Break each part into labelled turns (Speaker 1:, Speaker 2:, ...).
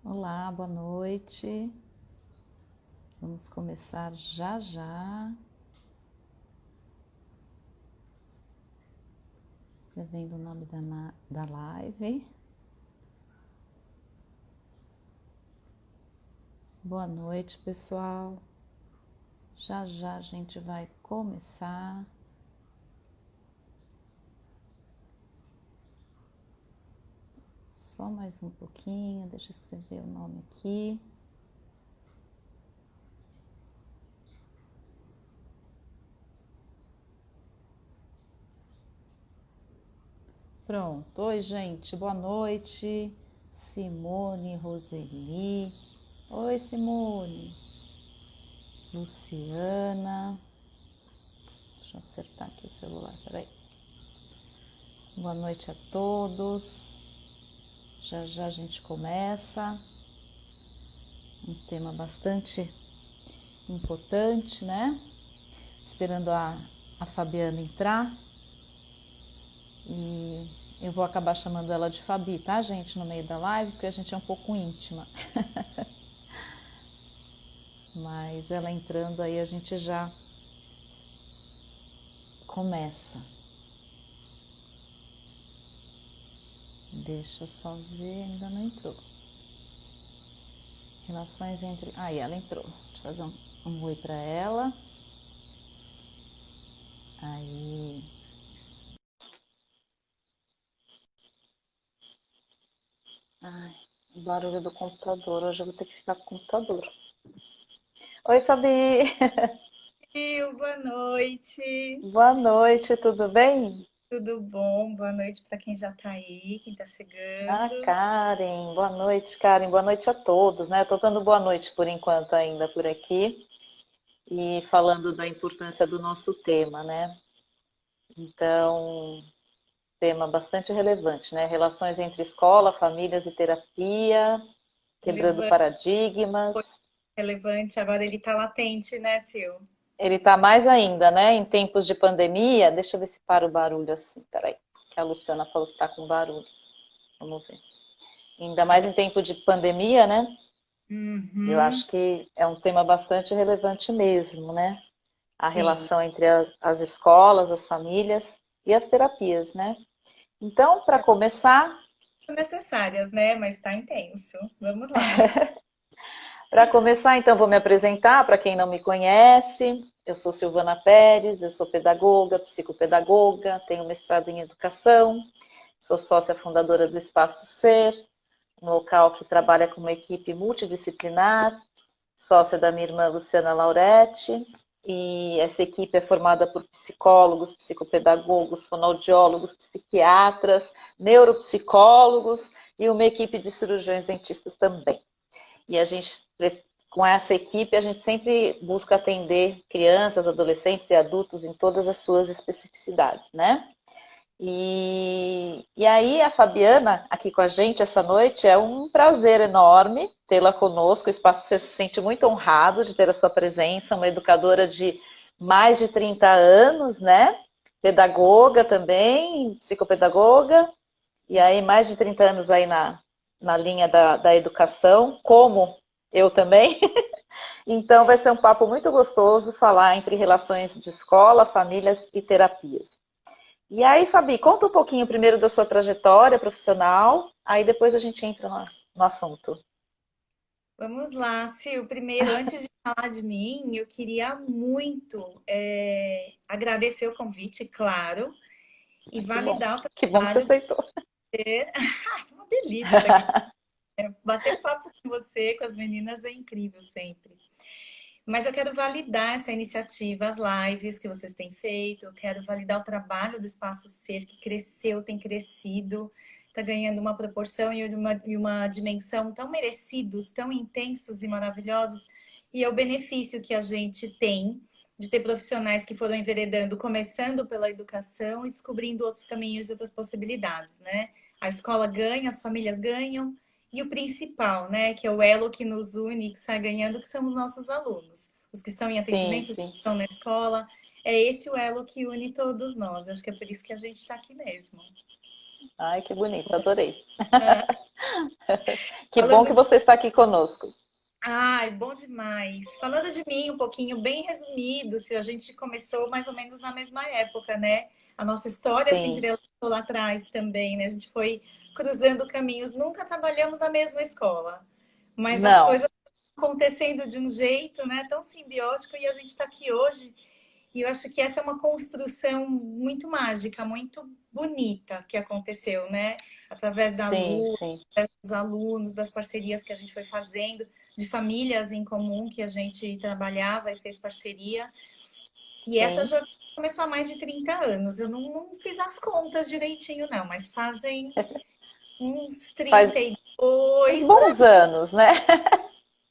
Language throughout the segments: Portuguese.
Speaker 1: Olá, boa noite. Vamos começar já já. Escrevendo o nome da live. Boa noite, pessoal. Já já a gente vai começar. Só mais um pouquinho, deixa eu escrever o nome aqui. Pronto. Oi, gente. Boa noite. Simone, Roseli. Oi, Simone. Luciana. Deixa eu acertar aqui o celular, peraí. Boa noite a todos. Já já a gente começa. Um tema bastante importante, né? Esperando a Fabiana entrar. E eu vou acabar chamando ela de Fabi, tá, gente? No meio da live, porque a gente é um pouco íntima. Mas ela entrando aí a gente já começa. Deixa eu só ver, ainda não entrou. Relações entre... Aí, ela entrou. Deixa eu fazer um oi pra ela. Aí... Ai, o barulho do computador. Hoje eu vou ter que ficar com o computador. Oi, Fabi!
Speaker 2: Boa noite,
Speaker 1: Boa noite, tudo bem?
Speaker 2: tudo bom? Boa noite para quem já está aí, quem está
Speaker 1: Ah,
Speaker 2: chegando.
Speaker 1: Karen, boa noite, Karen, boa noite a todos, né? Estou dando boa noite por enquanto ainda por aqui e falando da importância do nosso tema, né? Então, tema bastante relevante, né? Relações entre escola, famílias e terapia, quebrando
Speaker 2: Relevante,
Speaker 1: paradigmas.
Speaker 2: relevante, agora ele está latente, né, Sil?
Speaker 1: Ele está mais ainda, né? Em tempos de pandemia, deixa eu ver se para o barulho assim, peraí, que a Luciana falou que está com barulho. Vamos ver. Ainda mais em tempo de pandemia, né? Eu
Speaker 2: Uhum,
Speaker 1: acho que é um tema bastante relevante mesmo, né? A
Speaker 2: sim,
Speaker 1: relação entre as escolas, as famílias e as terapias, né? Então, para começar,
Speaker 2: são necessárias, né? Mas está intenso. Vamos lá.
Speaker 1: então vou me apresentar para quem não me conhece. Eu sou Silvana Pérez, eu sou pedagoga, psicopedagoga, tenho mestrado em educação, sou sócia fundadora do Espaço Ser, um local que trabalha com uma equipe multidisciplinar, sócia da minha irmã Luciana Lauretti, e essa equipe é formada por psicólogos, psicopedagogos, fonoaudiólogos, psiquiatras, neuropsicólogos e uma equipe de cirurgiões dentistas também. E a gente, com essa equipe, a gente sempre busca atender crianças, adolescentes e adultos em todas as suas especificidades, né? E aí, a Fabiana, aqui com a gente essa noite, é um prazer enorme tê-la conosco. O Espaço se sente muito honrado de ter a sua presença, uma educadora de mais de 30 anos, né? Pedagoga também, psicopedagoga, e aí
Speaker 2: Isso.
Speaker 1: mais de 30 anos aí na linha da educação, como eu também. Então vai ser um papo muito gostoso falar entre relações de escola, famílias e terapias. E aí, Fabi, conta um pouquinho primeiro da sua trajetória profissional, aí depois a gente entra no assunto.
Speaker 2: Vamos lá, Sil. Primeiro, antes de falar de mim, eu queria muito agradecer o convite, claro, e validar o
Speaker 1: Que bom que você
Speaker 2: trabalho.
Speaker 1: aceitou.
Speaker 2: Uma delícia estar aqui. Bater papo com você, com as meninas, é incrível sempre. Mas eu quero validar essa iniciativa, as lives que vocês têm feito, eu quero validar o trabalho do Espaço Ser, que cresceu, tem crescido, está ganhando uma proporção e uma dimensão tão merecidos, tão intensos e maravilhosos, e é o benefício que a gente tem de ter profissionais que foram enveredando, começando pela educação e descobrindo outros caminhos e outras possibilidades, né? A escola ganha, as famílias ganham, e o principal, né, que é o elo que nos une, que sai ganhando, que são os nossos alunos. Os que estão em
Speaker 1: Sim,
Speaker 2: atendimento, os que
Speaker 1: sim.
Speaker 2: estão na escola. É esse o elo que une todos nós. Acho que é por isso que a gente está aqui mesmo.
Speaker 1: Ai, que bonito, adorei.
Speaker 2: Ah,
Speaker 1: Que bom
Speaker 2: falando
Speaker 1: que
Speaker 2: de...
Speaker 1: você está aqui conosco.
Speaker 2: Ai, bom demais. Falando de mim, um pouquinho bem resumido, se a gente começou mais ou menos na mesma época, né? A nossa história se
Speaker 1: Sim.
Speaker 2: entrelaçou lá atrás também, né? A gente foi cruzando caminhos, nunca trabalhamos na mesma escola, mas as
Speaker 1: Não,
Speaker 2: coisas acontecendo de um jeito, né, tão simbiótico e a gente está aqui hoje. E eu acho que essa é uma construção muito mágica, muito bonita que aconteceu, né? Através da
Speaker 1: sim,
Speaker 2: Lu,
Speaker 1: sim,
Speaker 2: dos alunos, das parcerias que a gente foi fazendo, de famílias em comum que a gente trabalhava e fez parceria. E essa
Speaker 1: sim.
Speaker 2: jornada começou há mais de 30 anos. Eu não fiz as contas direitinho, não, mas fazem uns
Speaker 1: Faz uns
Speaker 2: 32, por
Speaker 1: bons anos, né?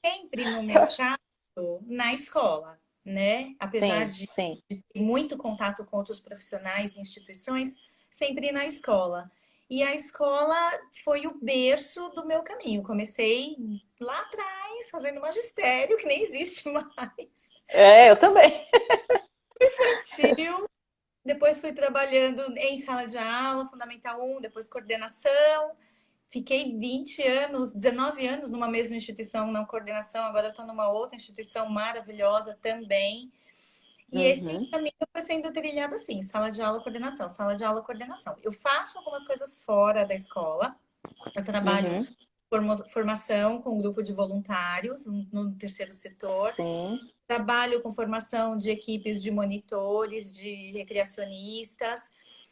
Speaker 2: sempre no meu caso, na escola, né? Apesar
Speaker 1: Sim,
Speaker 2: de
Speaker 1: sim.
Speaker 2: ter muito contato com outros profissionais e instituições, sempre na escola. E a escola foi o berço do meu caminho. Comecei lá atrás, fazendo magistério, que nem existe mais,
Speaker 1: É, eu também.
Speaker 2: infantil. Depois fui trabalhando em sala de aula, Fundamental 1, depois coordenação. Fiquei 20 anos, 19 anos numa mesma instituição, na coordenação, agora estou numa outra instituição maravilhosa também. E esse
Speaker 1: Uhum,
Speaker 2: caminho foi sendo trilhado assim, sala de aula, coordenação, sala de aula, coordenação. Eu faço algumas coisas fora da escola, eu trabalho
Speaker 1: uhum,
Speaker 2: formação com um grupo de voluntários no terceiro setor,
Speaker 1: sim,
Speaker 2: trabalho com formação de equipes de monitores, de recreacionistas,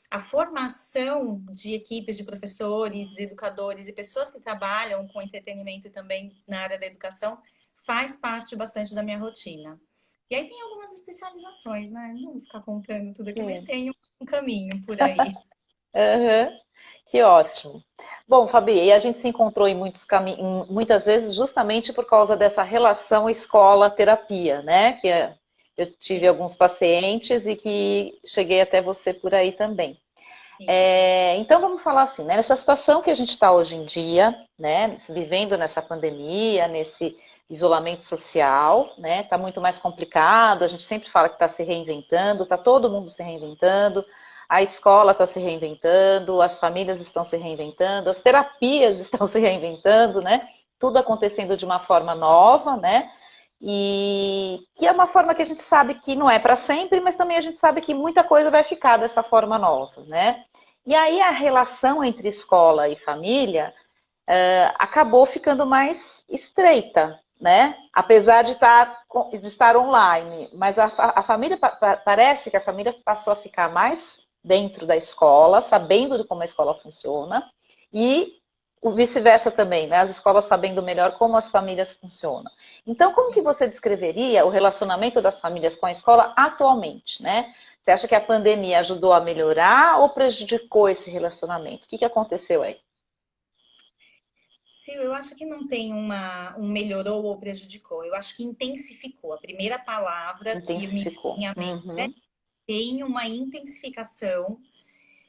Speaker 2: a formação de equipes de professores, educadores e pessoas que trabalham com entretenimento também na área da educação faz parte bastante da minha rotina. E aí tem algumas especializações, né? Não vou ficar contando tudo aqui, mas
Speaker 1: sim.
Speaker 2: tem um caminho por aí.
Speaker 1: Uhum, que ótimo. Bom, Fabi, e a gente se encontrou em muitas vezes justamente por causa dessa relação escola-terapia, né? Eu tive
Speaker 2: Sim,
Speaker 1: alguns pacientes e que cheguei até você por aí também.
Speaker 2: isso.
Speaker 1: Então vamos falar assim, né? Nessa situação que a gente está hoje em dia, né? Vivendo nessa pandemia, nesse isolamento social, né? Está muito mais complicado. A gente sempre fala que está se reinventando, está todo mundo se reinventando. A escola está se reinventando, as famílias estão se reinventando, as terapias estão se reinventando, né? Tudo acontecendo de uma forma nova, né? E que é uma forma que a gente sabe que não é para sempre, mas também a gente sabe que muita coisa vai ficar dessa forma nova, né? E aí a relação entre escola e família acabou ficando mais estreita, né? Apesar de estar online, mas a família parece que a família passou a ficar mais dentro da escola, sabendo de como a escola funciona, e o vice-versa também, né? As escolas sabendo melhor como as famílias funcionam. Então, como que você descreveria o relacionamento das famílias com a escola atualmente, né? Você acha que a pandemia ajudou a melhorar ou prejudicou esse relacionamento? O que aconteceu aí?
Speaker 2: Sim, eu acho que não tem um melhorou ou prejudicou. Eu acho que intensificou. A primeira palavra que me
Speaker 1: Intensificou.
Speaker 2: vem à mente
Speaker 1: Uhum.
Speaker 2: tem uma intensificação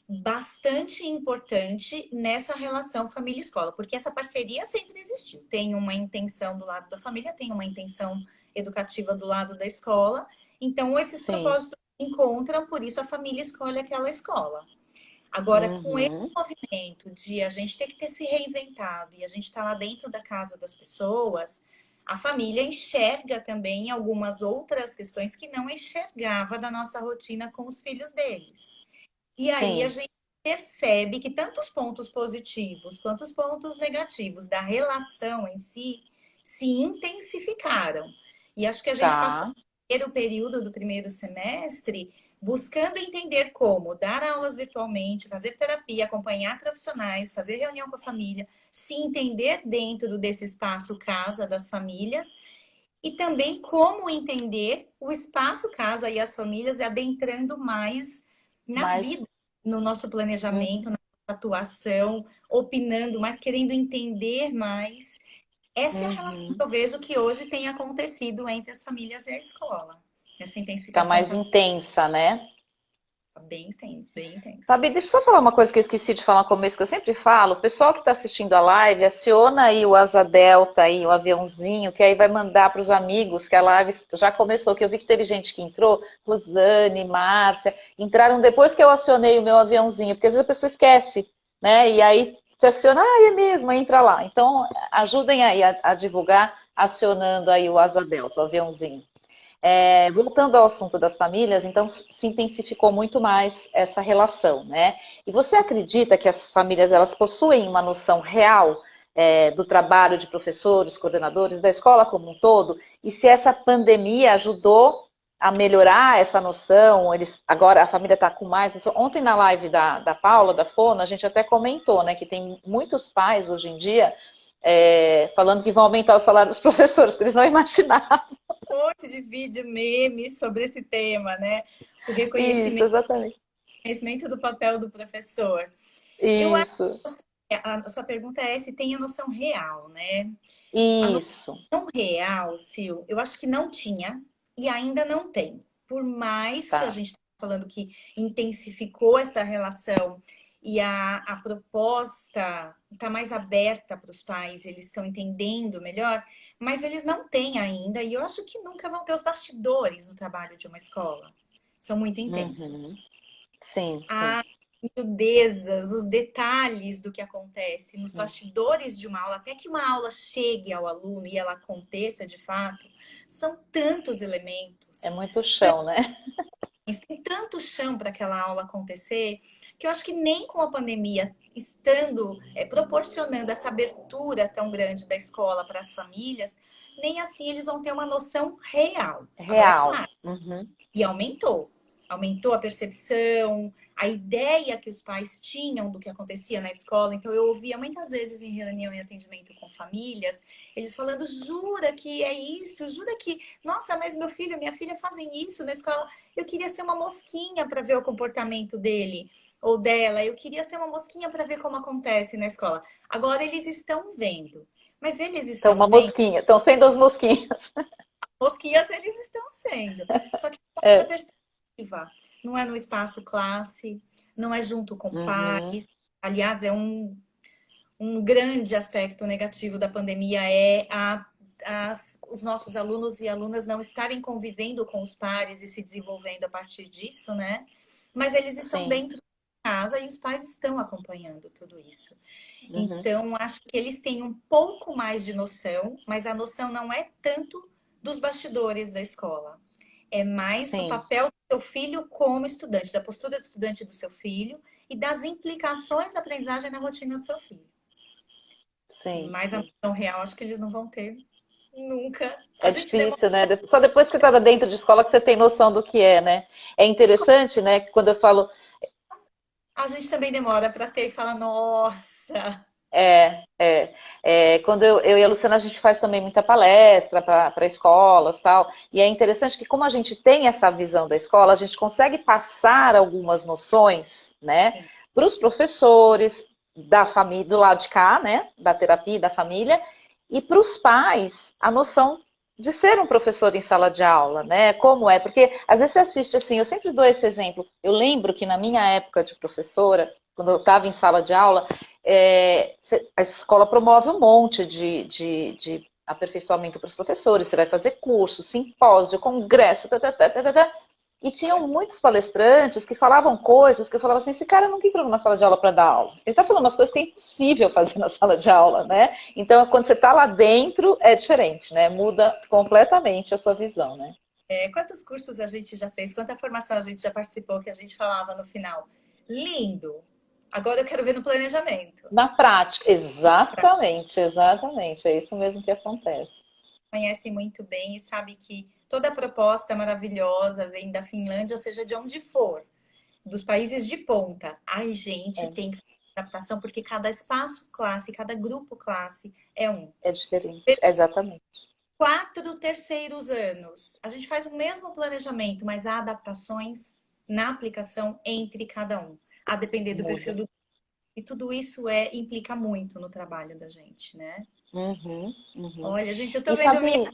Speaker 2: bastante importante nessa relação família-escola, porque essa parceria sempre existiu. Tem uma intenção do lado da família, tem uma intenção educativa do lado da escola. Então, esses
Speaker 1: Sim.
Speaker 2: propósitos se encontram, por isso a família escolhe aquela escola. Agora, com esse
Speaker 1: Uhum.
Speaker 2: movimento de a gente ter que ter se reinventado e a gente está lá dentro da casa das pessoas, a família enxerga também algumas outras questões que não enxergava da nossa rotina com os filhos deles. E aí a
Speaker 1: Sim.
Speaker 2: gente percebe que tanto os pontos positivos quanto os pontos negativos da relação em si se intensificaram. E acho que a gente passou
Speaker 1: Tá.
Speaker 2: o período do primeiro semestre buscando entender como dar aulas virtualmente, fazer terapia, acompanhar profissionais, fazer reunião com a família, se entender dentro desse espaço casa das famílias e também como entender o espaço casa e as famílias adentrando mais na
Speaker 1: Mas.
Speaker 2: vida, no nosso planejamento,
Speaker 1: Uhum.
Speaker 2: na nossa atuação, opinando mais, querendo entender mais. Essa é a relação
Speaker 1: Uhum.
Speaker 2: que eu vejo que hoje tem acontecido entre as famílias e a escola. Essa
Speaker 1: Tá
Speaker 2: intensificação
Speaker 1: mais
Speaker 2: está
Speaker 1: intensa, né?
Speaker 2: bem intenso, bem intenso.
Speaker 1: Fabi, deixa eu só falar uma coisa que eu esqueci de falar no começo, que eu sempre falo. O pessoal que está assistindo a live, aciona aí o Asa Delta, aí, o aviãozinho, que aí vai mandar para os amigos que a live já começou, que eu vi que teve gente que entrou, Rosane, Márcia, entraram depois que eu acionei o meu aviãozinho, porque às vezes a pessoa esquece, né? E aí você aciona, é mesmo, entra lá. Então, ajudem aí a divulgar, acionando aí o Asa Delta, o aviãozinho. Voltando ao assunto das famílias, então se intensificou muito mais essa relação, né? E você acredita que as famílias elas possuem uma noção real do trabalho de professores, coordenadores, da escola como um todo? E se essa pandemia ajudou a melhorar essa noção? Agora a família está com mais. Ontem na live da Paula, da Fono, a gente até comentou, né, que tem muitos pais hoje em dia falando que vão aumentar o salário dos professores, porque eles não imaginavam.
Speaker 2: Um monte de vídeo, memes sobre esse tema, né? O
Speaker 1: Isso,
Speaker 2: reconhecimento,
Speaker 1: exatamente.
Speaker 2: reconhecimento do papel do professor. Eu acho
Speaker 1: Isso,
Speaker 2: que a sua pergunta é se tem a noção real, né? A
Speaker 1: isso.
Speaker 2: noção real, Sil, eu acho que não tinha e ainda não tem. Por mais que a
Speaker 1: Tá.
Speaker 2: gente está falando que intensificou essa relação e a proposta está mais aberta para os pais, eles estão entendendo melhor, mas eles não têm ainda, e eu acho que nunca vão ter os bastidores do trabalho de uma escola. São muito
Speaker 1: Uhum.
Speaker 2: intensos.
Speaker 1: Sim, sim.
Speaker 2: As miudezas, os detalhes do que acontece nos
Speaker 1: Hum.
Speaker 2: bastidores de uma aula, até que uma aula chegue ao aluno e ela aconteça de fato, são tantos
Speaker 1: É
Speaker 2: elementos,
Speaker 1: muito chão, né?
Speaker 2: tem tanto chão para aquela aula acontecer, que eu acho que nem com a pandemia, estando proporcionando essa abertura tão grande da escola para as famílias, nem assim eles vão ter uma noção real. Agora, é
Speaker 1: Real.
Speaker 2: claro,
Speaker 1: Uhum.
Speaker 2: e aumentou. Aumentou a percepção, a ideia que os pais tinham do que acontecia na escola. Então, eu ouvia muitas vezes em reunião e atendimento com famílias, eles falando: jura que é isso? Jura que, nossa, mas meu filho, minha filha fazem isso na escola. Eu queria ser uma mosquinha para ver o comportamento dele ou dela. Eu queria ser uma mosquinha para ver como acontece na escola. Agora eles estão vendo. Mas eles
Speaker 1: Então,
Speaker 2: estão
Speaker 1: uma
Speaker 2: vendo,
Speaker 1: mosquinha. Estão sendo as mosquinhas.
Speaker 2: mosquinhas eles estão sendo. Só que com outra
Speaker 1: É.
Speaker 2: perspectiva. Não é no espaço classe, não é junto com
Speaker 1: Uhum.
Speaker 2: pais. Aliás, um grande aspecto negativo da pandemia é os nossos alunos e alunas não estarem convivendo com os pares e se desenvolvendo a partir disso, né? Mas eles estão
Speaker 1: Sim.
Speaker 2: dentro de casa e os pais estão acompanhando tudo isso.
Speaker 1: Uhum.
Speaker 2: Então, acho que eles têm um pouco mais de noção, mas a noção não é tanto dos bastidores da escola. É mais do
Speaker 1: Sim.
Speaker 2: papel do seu filho como estudante, da postura do estudante do seu filho e das implicações da aprendizagem na rotina do seu filho.
Speaker 1: Sim.
Speaker 2: Mas a
Speaker 1: Sim.
Speaker 2: noção real, acho que eles não vão ter nunca. A
Speaker 1: É
Speaker 2: gente demora.
Speaker 1: difícil, né? Só depois que você está dentro de escola que você tem noção do que é, né? É interessante, né? Que quando eu falo
Speaker 2: A gente também demora para ter e fala, nossa.
Speaker 1: quando eu e a Luciana, a gente faz também muita palestra para escolas e tal, e é interessante que como a gente tem essa visão da escola, a gente consegue passar algumas noções, né, para os professores da família, do lado de cá, né, da terapia e da família, e para os pais, a noção de ser um professor em sala de aula, né, como é, porque às vezes você assiste assim, eu sempre dou esse exemplo, eu lembro que na minha época de professora, quando eu estava em sala de aula, a escola promove um monte de aperfeiçoamento para os professores. Você vai fazer curso, simpósio, congresso, e tinham muitos palestrantes que falavam coisas que eu falava assim: esse cara nunca entrou numa sala de aula para dar aula. Ele está falando umas coisas que é impossível fazer na sala de aula, né? Então, quando você está lá dentro, é diferente, né? Muda completamente a sua visão, né?
Speaker 2: Quantos cursos a gente já fez? Quanta formação a gente já participou que a gente falava no final? Lindo! Agora eu quero ver no planejamento.
Speaker 1: Na prática, exatamente, exatamente. É isso mesmo que acontece.
Speaker 2: Conhece muito bem e sabe que toda proposta maravilhosa vem da Finlândia, ou seja, de onde for, dos países de ponta. Ai, gente,
Speaker 1: É,
Speaker 2: tem que fazer adaptação, porque cada espaço classe, cada grupo classe é um.
Speaker 1: é diferente, exatamente.
Speaker 2: 4 terceiros anos, a gente faz o mesmo planejamento, mas há adaptações na aplicação entre cada um, a depender do perfil
Speaker 1: Muda.
Speaker 2: do. E tudo isso implica muito no trabalho da gente, né?
Speaker 1: Uhum, uhum.
Speaker 2: Olha, gente, eu tô
Speaker 1: E
Speaker 2: vendo
Speaker 1: Fabi,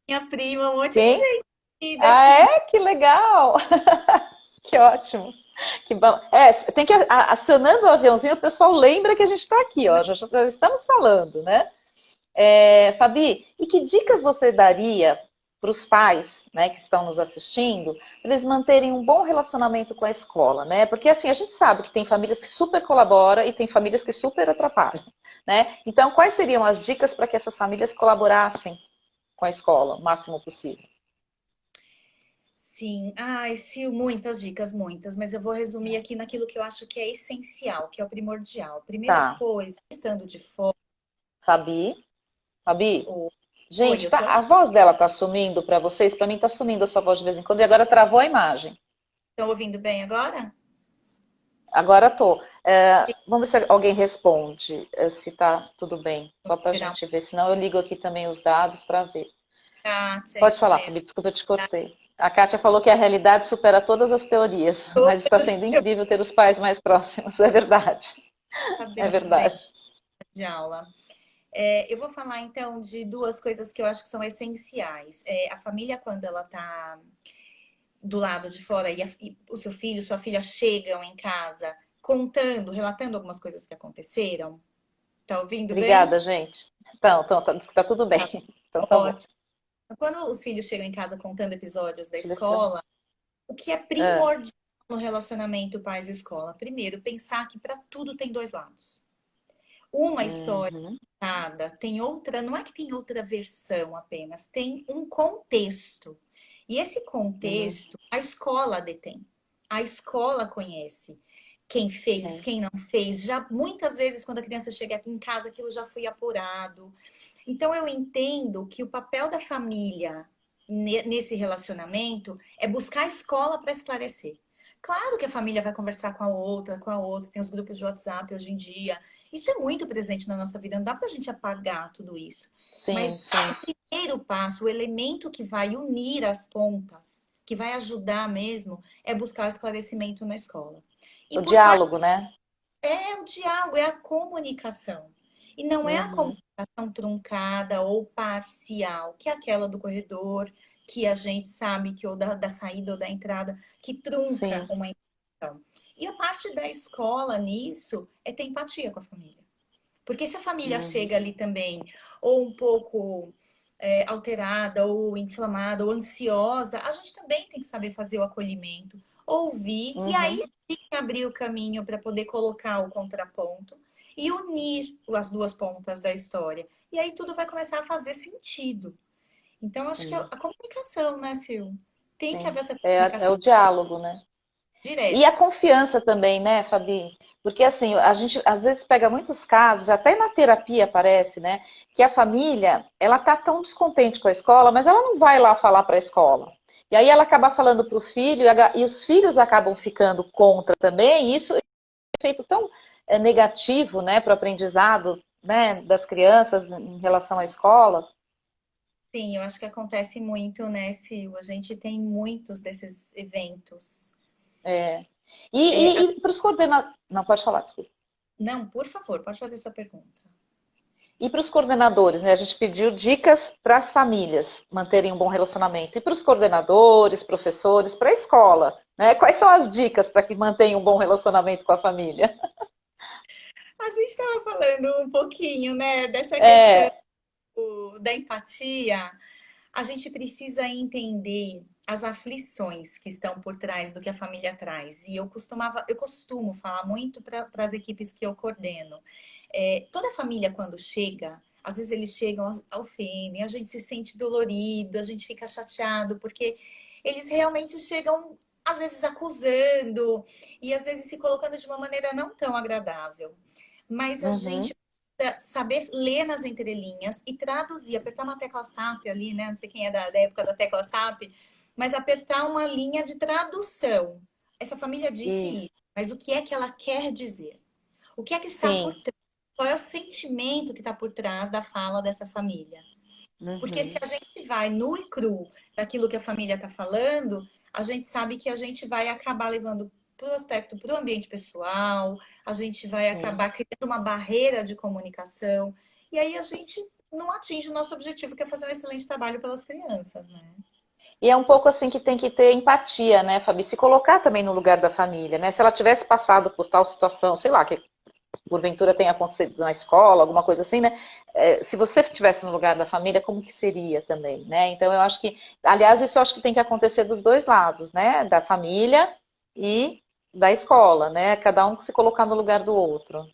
Speaker 2: minha prima, um monte de
Speaker 1: quem?
Speaker 2: gente querida
Speaker 1: Ah,
Speaker 2: aqui.
Speaker 1: é? Que legal! Que ótimo! Que bom. Tem que acionando o aviãozinho, o pessoal lembra que a gente está aqui, ó. Já estamos falando, né? Fabi, e que dicas você daria para os pais, né, que estão nos assistindo, para eles manterem um bom relacionamento com a escola, né? Porque assim, a gente sabe que tem famílias que super colaboram e tem famílias que super atrapalham, né? Então, quais seriam as dicas para que essas famílias colaborassem com a escola o máximo possível?
Speaker 2: Sim, ai, Sil, muitas dicas, muitas, mas eu vou resumir aqui naquilo que eu acho que é essencial, que é o primordial. Primeira
Speaker 1: Tá,
Speaker 2: coisa, estando de fora,
Speaker 1: Fabi, Fabi,
Speaker 2: ou, oi,
Speaker 1: gente,
Speaker 2: eu tô
Speaker 1: a
Speaker 2: aqui.
Speaker 1: voz dela tá sumindo para vocês, para mim tá sumindo a sua voz de vez em quando e agora travou a imagem.
Speaker 2: Estão ouvindo bem agora?
Speaker 1: Agora tô. Vamos ver se alguém responde, se tá tudo bem, só para a
Speaker 2: Geral,
Speaker 1: gente ver. Senão eu ligo aqui também os dados para ver.
Speaker 2: Kátia, é
Speaker 1: Pode
Speaker 2: isso
Speaker 1: falar,
Speaker 2: mesmo.
Speaker 1: Fabi, desculpa, eu te cortei. A Kátia falou que a realidade supera todas as teorias, mas está
Speaker 2: Todas
Speaker 1: sendo incrível ter os pais mais próximos. É verdade. É
Speaker 2: sabemos bem
Speaker 1: verdade.
Speaker 2: de aula. Eu vou falar então de duas coisas que eu acho que são essenciais. A família, quando ela está do lado de fora e o seu filho, sua filha chegam em casa contando, relatando algumas coisas que aconteceram. Tá ouvindo bem?
Speaker 1: Obrigada, gente. Então, tá tudo bem.
Speaker 2: Tá
Speaker 1: Então tá bom.
Speaker 2: ótimo. Quando os filhos chegam em casa contando episódios da
Speaker 1: Deixa eu ver se
Speaker 2: escola, o que é
Speaker 1: ah,
Speaker 2: primordial no relacionamento pais e escola? Primeiro, pensar que para tudo tem dois lados. Uma história
Speaker 1: uhum,
Speaker 2: contada tem outra, não é que tem outra versão apenas, tem um contexto. E esse
Speaker 1: uhum,
Speaker 2: contexto a escola detém. A escola conhece quem fez,
Speaker 1: sim,
Speaker 2: quem não fez. Já muitas vezes quando a criança chega aqui em casa, aquilo já foi apurado. Então eu entendo que o papel da família nesse relacionamento é buscar a escola para esclarecer. Claro que a família vai conversar com a outra, tem os grupos de WhatsApp hoje em dia. Isso é muito presente na nossa vida, não dá para a gente apagar tudo isso.
Speaker 1: sim,
Speaker 2: Mas
Speaker 1: sim.
Speaker 2: o primeiro passo, o elemento que vai unir as pontas, que vai ajudar mesmo, é buscar o esclarecimento na escola. E
Speaker 1: O
Speaker 2: por parte
Speaker 1: diálogo, né?
Speaker 2: é o diálogo, é a comunicação. E não é a
Speaker 1: Uhum,
Speaker 2: comunicação truncada ou parcial, que é aquela do corredor, que a gente sabe que ou da saída ou da entrada, que trunca
Speaker 1: sim,
Speaker 2: uma informação. E a parte da escola nisso é ter empatia com a família. Porque se a família
Speaker 1: uhum,
Speaker 2: chega ali também, ou um pouco alterada, ou inflamada, ou ansiosa, a gente também tem que saber fazer o acolhimento, ouvir, e
Speaker 1: uhum,
Speaker 2: aí sim abrir o caminho para poder colocar o contraponto e unir as duas pontas da história. E aí tudo vai começar a fazer sentido. Então, acho que
Speaker 1: sim,
Speaker 2: a comunicação, né, Sil? Tem que
Speaker 1: sim.
Speaker 2: haver essa
Speaker 1: É
Speaker 2: comunicação
Speaker 1: o diálogo, né? E a
Speaker 2: direta.
Speaker 1: confiança também, né, Fabi? Porque assim, a gente às vezes pega muitos casos, até na terapia aparece, né, que a família, ela tá tão descontente com a escola, mas ela não vai lá falar para a escola. E aí ela acaba falando para o filho, e os filhos acabam ficando contra também, e isso é um efeito tão negativo, né, para o aprendizado, né, das crianças em relação à escola.
Speaker 2: Sim, eu acho que acontece muito, né, Sil? A gente tem muitos desses eventos.
Speaker 1: É.
Speaker 2: É,
Speaker 1: E para os coordenadores. Não, pode falar, desculpa.
Speaker 2: não, por favor, pode fazer sua pergunta.
Speaker 1: E para os coordenadores, né? A gente pediu dicas para as famílias manterem um bom relacionamento. E para os coordenadores, professores, para a escola, né? Quais são as dicas para que mantenham um bom relacionamento com a família?
Speaker 2: A gente estava falando um pouquinho, né, dessa questão
Speaker 1: É,
Speaker 2: da empatia. A gente precisa entender as aflições que estão por trás do que a família traz. E eu costumo falar muito para as equipes que eu coordeno. Toda família, quando chega, às vezes eles chegam, ofendem, a gente se sente dolorido, a gente fica chateado, porque eles realmente chegam, às vezes, acusando e às vezes se colocando de uma maneira não tão agradável. Mas a
Speaker 1: uhum,
Speaker 2: gente precisa saber ler nas entrelinhas e traduzir, apertar uma tecla SAP ali, né? Não sei quem é da época da tecla SAP, mas apertar uma linha de tradução. Essa família disse
Speaker 1: isso,
Speaker 2: isso, mas o que é que ela quer dizer? O que é que está por
Speaker 1: sim,
Speaker 2: trás? Qual é o sentimento que está por trás da fala dessa família? Porque se
Speaker 1: uhum,
Speaker 2: a gente vai nu e cru daquilo que a família está falando, a gente sabe que a gente vai acabar levando para o aspecto, para o ambiente pessoal, a gente vai
Speaker 1: sim.
Speaker 2: acabar criando uma barreira de comunicação, e aí a gente não atinge o nosso objetivo, que é fazer um excelente trabalho pelas crianças, né?
Speaker 1: E é um pouco assim que tem que ter empatia, né, Fabi? Se colocar também no lugar da família, né? Se ela tivesse passado por tal situação, sei lá, que porventura tenha acontecido na escola, alguma coisa assim, né? Se você estivesse no lugar da família, como que seria também, né? Então eu acho que, aliás, isso eu acho que tem que acontecer dos dois lados, né? Da família e da escola, né? Cada um se colocar no lugar do outro.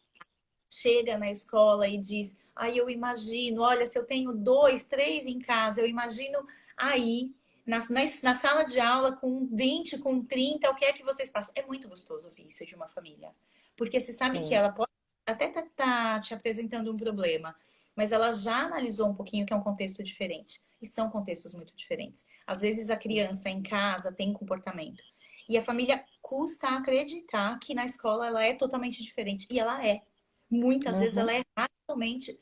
Speaker 2: Chega na escola e diz, aí eu imagino, olha, se eu tenho dois, três em casa, eu imagino aí, na sala de aula, com 20, com 30, o que é que vocês passam? É muito gostoso ouvir isso de uma família. Porque você sabe que
Speaker 1: Sim.
Speaker 2: ela pode até tá te apresentando um problema, mas ela já analisou um pouquinho que é um contexto diferente. E são contextos muito diferentes. Às vezes a criança em casa tem comportamento. E a família custa acreditar que na escola ela é totalmente diferente. E ela é. Muitas vezes ela
Speaker 1: Uhum.
Speaker 2: é radicalmente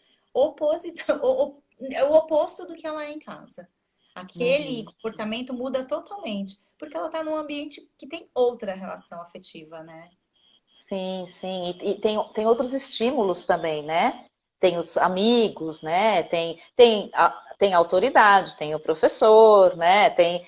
Speaker 2: é o oposto do que ela é em casa. Aquele
Speaker 1: Uhum.
Speaker 2: comportamento muda totalmente, porque ela está num ambiente que tem outra relação afetiva, né?
Speaker 1: Sim, sim. E tem outros estímulos também, né? Tem os amigos, né? Tem a autoridade, tem o professor, né? Tem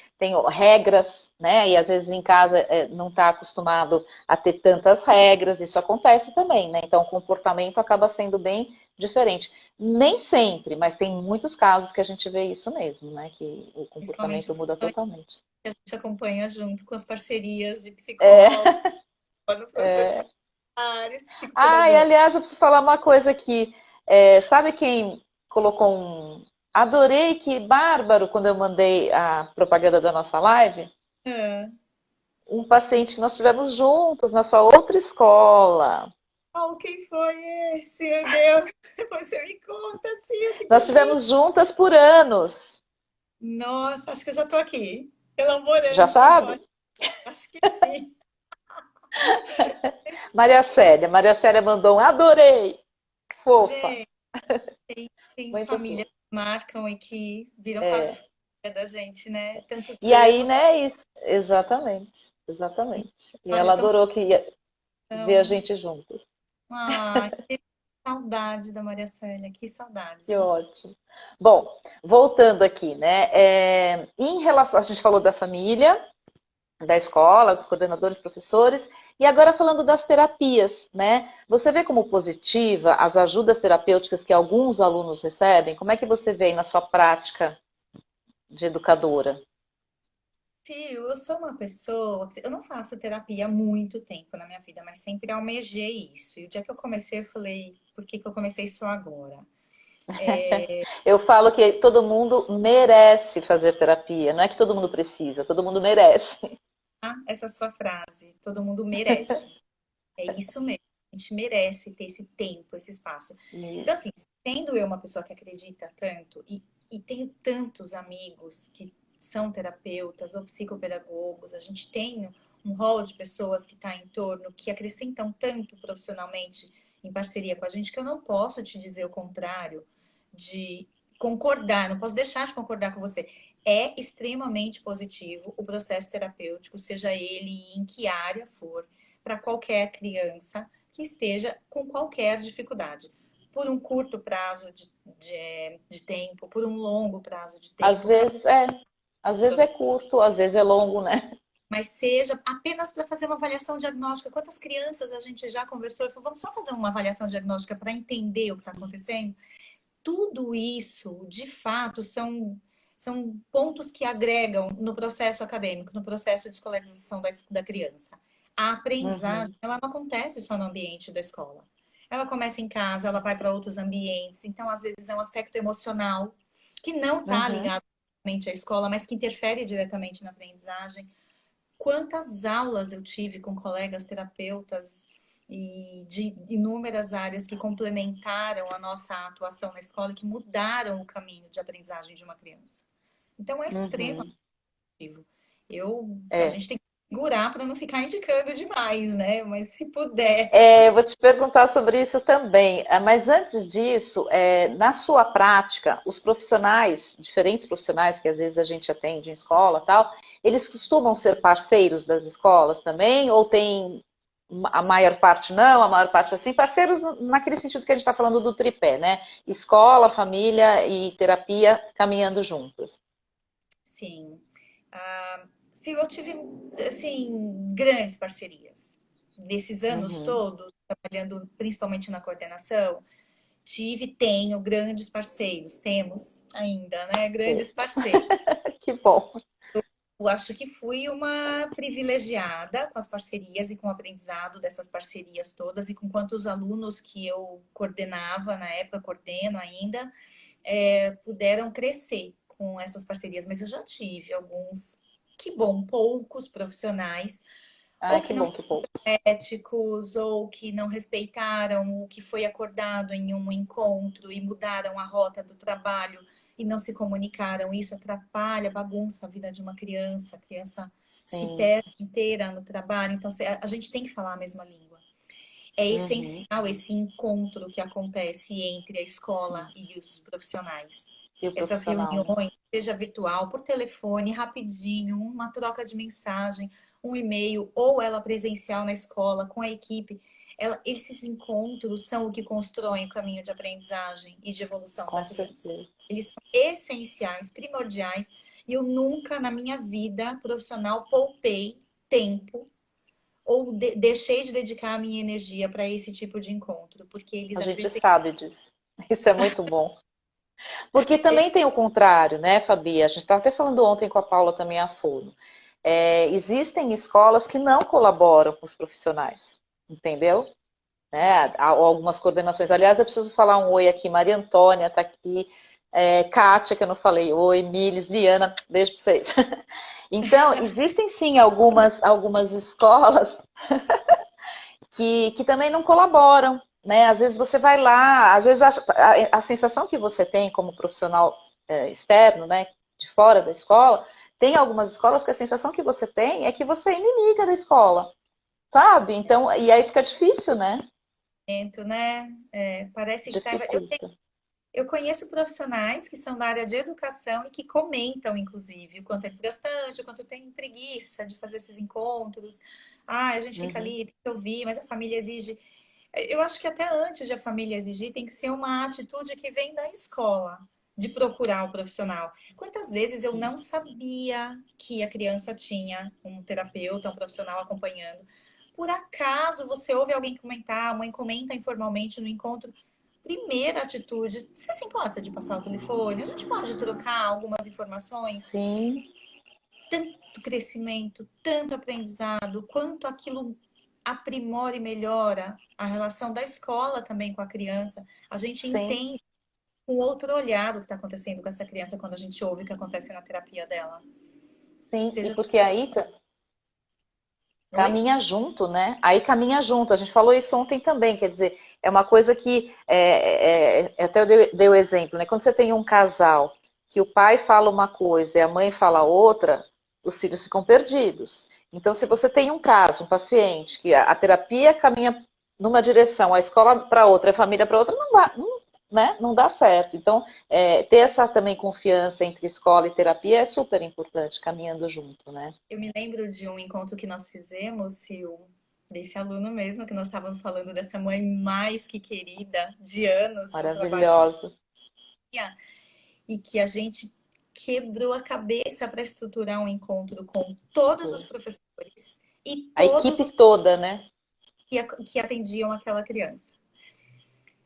Speaker 1: regras, né? E às vezes em casa não está acostumado a ter tantas regras, isso acontece também, né? Então o comportamento acaba sendo bem diferente. Nem sempre, mas tem muitos casos que a gente vê isso mesmo, né? Que o
Speaker 2: Principalmente
Speaker 1: comportamento
Speaker 2: as
Speaker 1: muda
Speaker 2: questões
Speaker 1: totalmente.
Speaker 2: que a gente acompanha junto com as parcerias de
Speaker 1: É,
Speaker 2: psicólogo, no processo
Speaker 1: é.
Speaker 2: familiares,
Speaker 1: Ah, e
Speaker 2: psicopedagogo.
Speaker 1: aliás, eu preciso falar uma coisa aqui. Sabe quem colocou um. Adorei, que bárbaro, quando eu mandei a propaganda da nossa live.
Speaker 2: É.
Speaker 1: Um paciente que nós tivemos juntos na sua outra escola.
Speaker 2: Oh, quem foi esse? Meu Deus! Depois você me conta, sim, que
Speaker 1: Nós
Speaker 2: delícia!
Speaker 1: tivemos juntas por anos.
Speaker 2: Nossa, acho que eu já tô aqui,
Speaker 1: Já
Speaker 2: elaborando agora.
Speaker 1: sabe?
Speaker 2: Acho que sim.
Speaker 1: Maria Célia. Maria Célia mandou um adorei. Fofa.
Speaker 2: Gente, tem
Speaker 1: Muito
Speaker 2: famílias
Speaker 1: fofa.
Speaker 2: que marcam e que viram quase
Speaker 1: É.
Speaker 2: família da gente, né? Tantos
Speaker 1: E aí,
Speaker 2: anos,
Speaker 1: né, isso. Exatamente. Exatamente. E
Speaker 2: história
Speaker 1: ela
Speaker 2: tão...
Speaker 1: adorou que ia ver a gente juntos.
Speaker 2: Ah, que saudade da Maria Célia, que
Speaker 1: Que
Speaker 2: saudade.
Speaker 1: ótimo. Bom, voltando aqui, né? Em relação, a gente falou da família, da escola, dos coordenadores, professores, e agora falando das terapias, né? Você vê como positiva as ajudas terapêuticas que alguns alunos recebem? Como é que você vê aí na sua prática de educadora?
Speaker 2: Sim, eu sou uma pessoa, eu não faço terapia há muito tempo na minha vida, mas sempre almejei isso. E o dia que eu comecei, eu falei, por que que eu comecei só agora?
Speaker 1: Eu falo que todo mundo merece fazer terapia, não é que todo mundo precisa, todo mundo merece.
Speaker 2: Ah, essa sua frase, todo mundo merece. É isso mesmo. A gente merece ter esse tempo, esse espaço. Então, assim, sendo eu uma pessoa que acredita tanto e tenho tantos amigos que são terapeutas ou psicopedagogos, a gente tem um rol de pessoas que está em torno, que acrescentam tanto profissionalmente em parceria com a gente, que eu não posso te dizer o contrário de concordar, não posso deixar de concordar com você. É extremamente positivo o processo terapêutico, seja ele em que área for, para qualquer criança que esteja com qualquer dificuldade. Por um curto prazo de tempo, por um longo prazo de
Speaker 1: Às
Speaker 2: tempo,
Speaker 1: vezes às vezes é curto, às vezes é longo, né?
Speaker 2: mas seja apenas para fazer uma avaliação diagnóstica. Quantas crianças a gente já conversou e falou, vamos só fazer uma avaliação diagnóstica para entender o que está acontecendo? Tudo isso, de fato, são pontos que agregam no processo acadêmico, no processo de escolarização da criança. A aprendizagem,
Speaker 1: Uhum,
Speaker 2: ela não acontece só no ambiente da escola. Ela começa em casa, ela vai para outros ambientes. Então, às vezes, é um aspecto emocional que não está
Speaker 1: uhum.
Speaker 2: ligado diretamente à escola, mas que interfere diretamente na aprendizagem. Quantas aulas eu tive com colegas terapeutas e de inúmeras áreas que complementaram a nossa atuação na escola, e que mudaram o caminho de aprendizagem de uma criança. Então, é extremamente
Speaker 1: Uhum.
Speaker 2: positivo. A
Speaker 1: É.
Speaker 2: gente tem que segurar para não ficar indicando demais, né? Mas se puder.
Speaker 1: Eu vou te perguntar sobre isso também. Mas antes disso, na sua prática, os profissionais, diferentes profissionais que às vezes a gente atende em escola, tal, eles costumam ser parceiros das escolas também? Ou tem a maior parte não, a maior parte assim? Parceiros naquele sentido que a gente está falando do tripé, né? Escola, família e terapia caminhando juntas.
Speaker 2: Sim. Sim, eu tive, assim, grandes parcerias. Desses anos
Speaker 1: Uhum.
Speaker 2: todos, trabalhando principalmente na coordenação, tenho grandes parceiros, temos ainda, né? Grandes parceiros.
Speaker 1: Que bom.
Speaker 2: Eu acho que fui uma privilegiada com as parcerias e com o aprendizado dessas parcerias todas e com quantos alunos que eu coordenava na época, coordeno ainda, puderam crescer com essas parcerias. Mas eu já tive alguns, que bom, poucos profissionais, ou
Speaker 1: Ai,
Speaker 2: que
Speaker 1: que
Speaker 2: não
Speaker 1: bom, que bom.
Speaker 2: éticos ou que não respeitaram o que foi acordado em um encontro e mudaram a rota do trabalho e não se comunicaram. Isso atrapalha, bagunça a vida de uma criança. A criança se
Speaker 1: Sim.
Speaker 2: perde inteira no trabalho. Então, a gente tem que falar a mesma língua. É
Speaker 1: Uhum.
Speaker 2: essencial esse encontro que acontece entre a escola
Speaker 1: Sim.
Speaker 2: e os profissionais.
Speaker 1: E o
Speaker 2: Essas
Speaker 1: profissional, né?
Speaker 2: reuniões, seja virtual, por telefone, rapidinho, uma troca de mensagem, um e-mail, ou ela presencial na escola, com a equipe. Esses encontros são o que constroem o caminho de aprendizagem e de evolução da
Speaker 1: Com
Speaker 2: criança.
Speaker 1: certeza.
Speaker 2: Eles são essenciais, primordiais, e eu nunca na minha vida profissional poupei tempo ou deixei de dedicar a minha energia para esse tipo de encontro, porque eles
Speaker 1: A gente
Speaker 2: acrescentam.
Speaker 1: sabe disso. Isso é muito bom. Porque também tem o contrário, né, Fabi? A gente estava até falando ontem com a Paula também a Fono. Existem escolas que não colaboram com os profissionais, entendeu? Né? Há algumas coordenações. Aliás, eu preciso falar um oi aqui. Maria Antônia está aqui. Kátia, que eu não falei. Oi, Miles, Liana. Beijo para vocês. Então, existem sim algumas escolas que também não colaboram, né? Às vezes você vai lá, às vezes a sensação que você tem como profissional externo, né, de fora da escola, tem algumas escolas que a sensação que você tem é que você é inimiga da escola, sabe? Então, e aí fica difícil, né?
Speaker 2: Né? Parece que tá.
Speaker 1: Dificulta.
Speaker 2: Eu conheço profissionais que são da área de educação e que comentam, inclusive, o quanto é desgastante, o quanto tem preguiça de fazer esses encontros. Ah, a gente fica
Speaker 1: Uhum.
Speaker 2: ali, tem que ouvir, mas a família exige. Eu acho que até antes de a família exigir, tem que ser uma atitude que vem da escola, de procurar o profissional. Quantas vezes eu
Speaker 1: Sim.
Speaker 2: não sabia que a criança tinha um terapeuta, um profissional acompanhando? Por acaso você ouve alguém comentar, a mãe comenta informalmente no encontro, primeira atitude, você se importa de passar o telefone? A gente pode trocar algumas informações?
Speaker 1: Sim,
Speaker 2: Tanto crescimento, tanto aprendizado, quanto aquilo aprimora e melhora a relação da escola também com a criança. A gente
Speaker 1: sim,
Speaker 2: entende com outro olhar o que está acontecendo com essa criança quando a gente ouve o que acontece na terapia dela.
Speaker 1: sim. E
Speaker 2: Seja.
Speaker 1: porque aí
Speaker 2: Oi?
Speaker 1: caminha junto, né? Aí caminha junto. A gente falou isso ontem também, quer dizer, é uma coisa que até eu dei o exemplo, né? Quando você tem um casal que o pai fala uma coisa e a mãe fala outra, os filhos ficam perdidos. Então, se você tem um caso, um paciente, que a terapia caminha numa direção, a escola para outra, a família para outra, não dá, não, né? Não dá certo. Então, ter essa também confiança entre escola e terapia é super importante, caminhando junto, né?
Speaker 2: Eu me lembro de um encontro que nós fizemos, Sil, desse aluno mesmo, que nós estávamos falando dessa mãe mais que querida, de anos de trabalho,
Speaker 1: Maravilhosa.
Speaker 2: e que a gente quebrou a cabeça para estruturar um encontro com todos os professores e
Speaker 1: A
Speaker 2: todos
Speaker 1: equipe
Speaker 2: os
Speaker 1: toda, né?
Speaker 2: que atendiam aquela criança.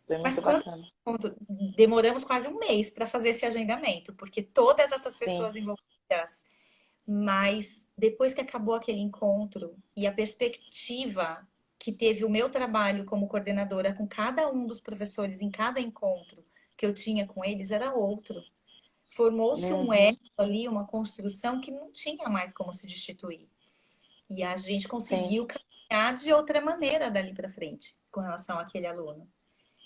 Speaker 1: Foi
Speaker 2: Mas
Speaker 1: muito
Speaker 2: quando
Speaker 1: bacana.
Speaker 2: demoramos quase um mês para fazer esse agendamento, porque todas essas
Speaker 1: Sim,
Speaker 2: pessoas envolvidas. Mas depois que acabou aquele encontro e a perspectiva que teve o meu trabalho como coordenadora com cada um dos professores em cada encontro que eu tinha com eles era outro. Formou-se um elo
Speaker 1: uhum,
Speaker 2: ali, uma construção que não tinha mais como se destituir. E a gente
Speaker 1: sim.
Speaker 2: conseguiu caminhar de outra maneira dali para frente com relação àquele aluno.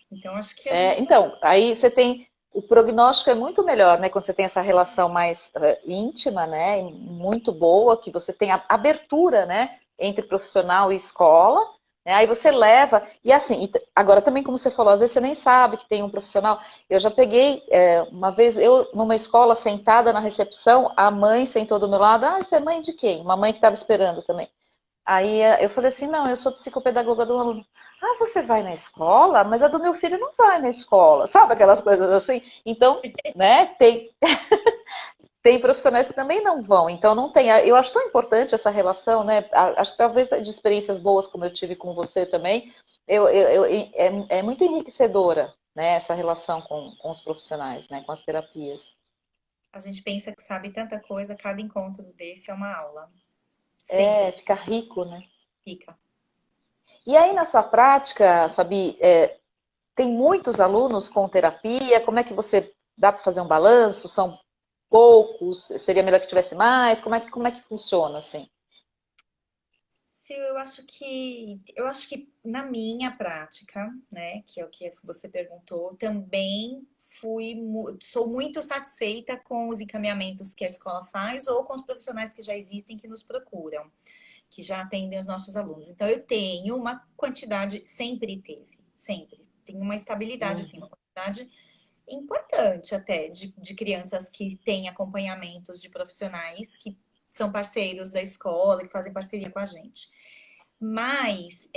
Speaker 2: Então, acho que a gente não.
Speaker 1: Então, aí você tem. O prognóstico é muito melhor, né? Quando você tem essa relação mais íntima, né? Muito boa, que você tem a abertura, né? Entre profissional e escola. Né? Aí você leva. E assim, agora também, como você falou, às vezes você nem sabe que tem um profissional. Eu já peguei, uma vez, eu numa escola sentada na recepção, a mãe sentou do meu lado. Ah, você é mãe de quem? Uma mãe que estava esperando também. Aí eu falei assim, não, eu sou psicopedagoga do aluno. Ah, você vai na escola? Mas a do meu filho não vai na escola. Sabe aquelas coisas assim? Então, né, tem profissionais que também não vão, então não tem. Eu acho tão importante essa relação, né? Acho que talvez de experiências boas, como eu tive com você também, é muito enriquecedora, né? Essa relação com os profissionais, né? Com as terapias.
Speaker 2: A gente pensa que sabe tanta coisa, cada encontro desse é uma aula.
Speaker 1: É,
Speaker 2: Sempre
Speaker 1: fica rico, né?
Speaker 2: fica.
Speaker 1: E aí, na sua prática, Fabi, tem muitos alunos com terapia? Como é que você dá para fazer um balanço? São poucos? Seria melhor que tivesse mais? Como é que funciona assim?
Speaker 2: Sim, eu acho que na minha prática, né, que é o que você perguntou, também sou muito satisfeita com os encaminhamentos que a escola faz ou com os profissionais que já existem que nos procuram, que já atendem os nossos alunos. Então eu tenho uma quantidade, sempre teve, sempre. Tem uma estabilidade, assim, uma
Speaker 1: Uhum.
Speaker 2: quantidade importante até de crianças que têm acompanhamentos de profissionais que são parceiros da escola, que fazem parceria com a gente. Mas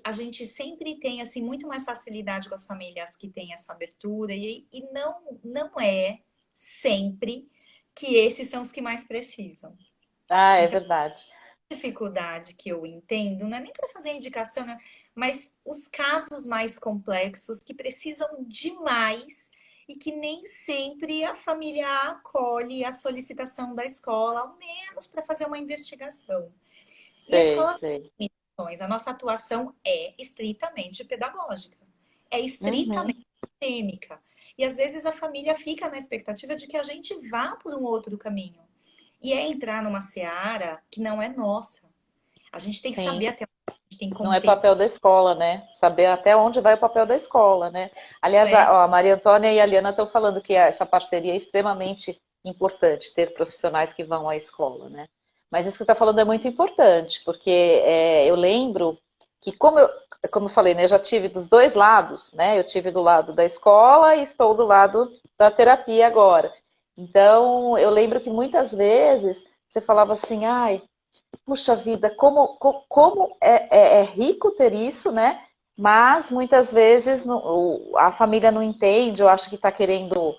Speaker 2: a gente sempre tem assim muito mais facilidade com as famílias que têm essa abertura e não é sempre que esses são os que mais precisam.
Speaker 1: Ah, é
Speaker 2: Então,
Speaker 1: verdade.
Speaker 2: a dificuldade que eu entendo não é nem para fazer indicação, né? Mas os casos mais complexos que precisam demais e que nem sempre a família acolhe a solicitação da escola, ao menos para fazer uma investigação. E a
Speaker 1: Sei,
Speaker 2: escola
Speaker 1: sei.
Speaker 2: tem limitações. A nossa atuação é estritamente pedagógica, é
Speaker 1: Uhum.
Speaker 2: estritamente acadêmica. E às vezes a família fica na expectativa de que a gente vá por um outro caminho. E é entrar numa seara que não é nossa. A gente tem que
Speaker 1: Sim.
Speaker 2: saber até onde a gente tem
Speaker 1: Não é papel
Speaker 2: competência.
Speaker 1: da escola, né? Saber até onde vai o papel da escola, né? Aliás, a Maria Antônia e a Liana estão falando que essa parceria é extremamente importante, ter profissionais que vão à escola, né? Mas isso que você está falando é muito importante, porque eu lembro que, como eu falei, né, eu já tive dos dois lados, né? Eu tive do lado da escola e estou do lado da terapia agora. Então, eu lembro que muitas vezes você falava assim, ai, puxa vida, como é rico ter isso, né? Mas muitas vezes a família não entende, ou acha que está querendo.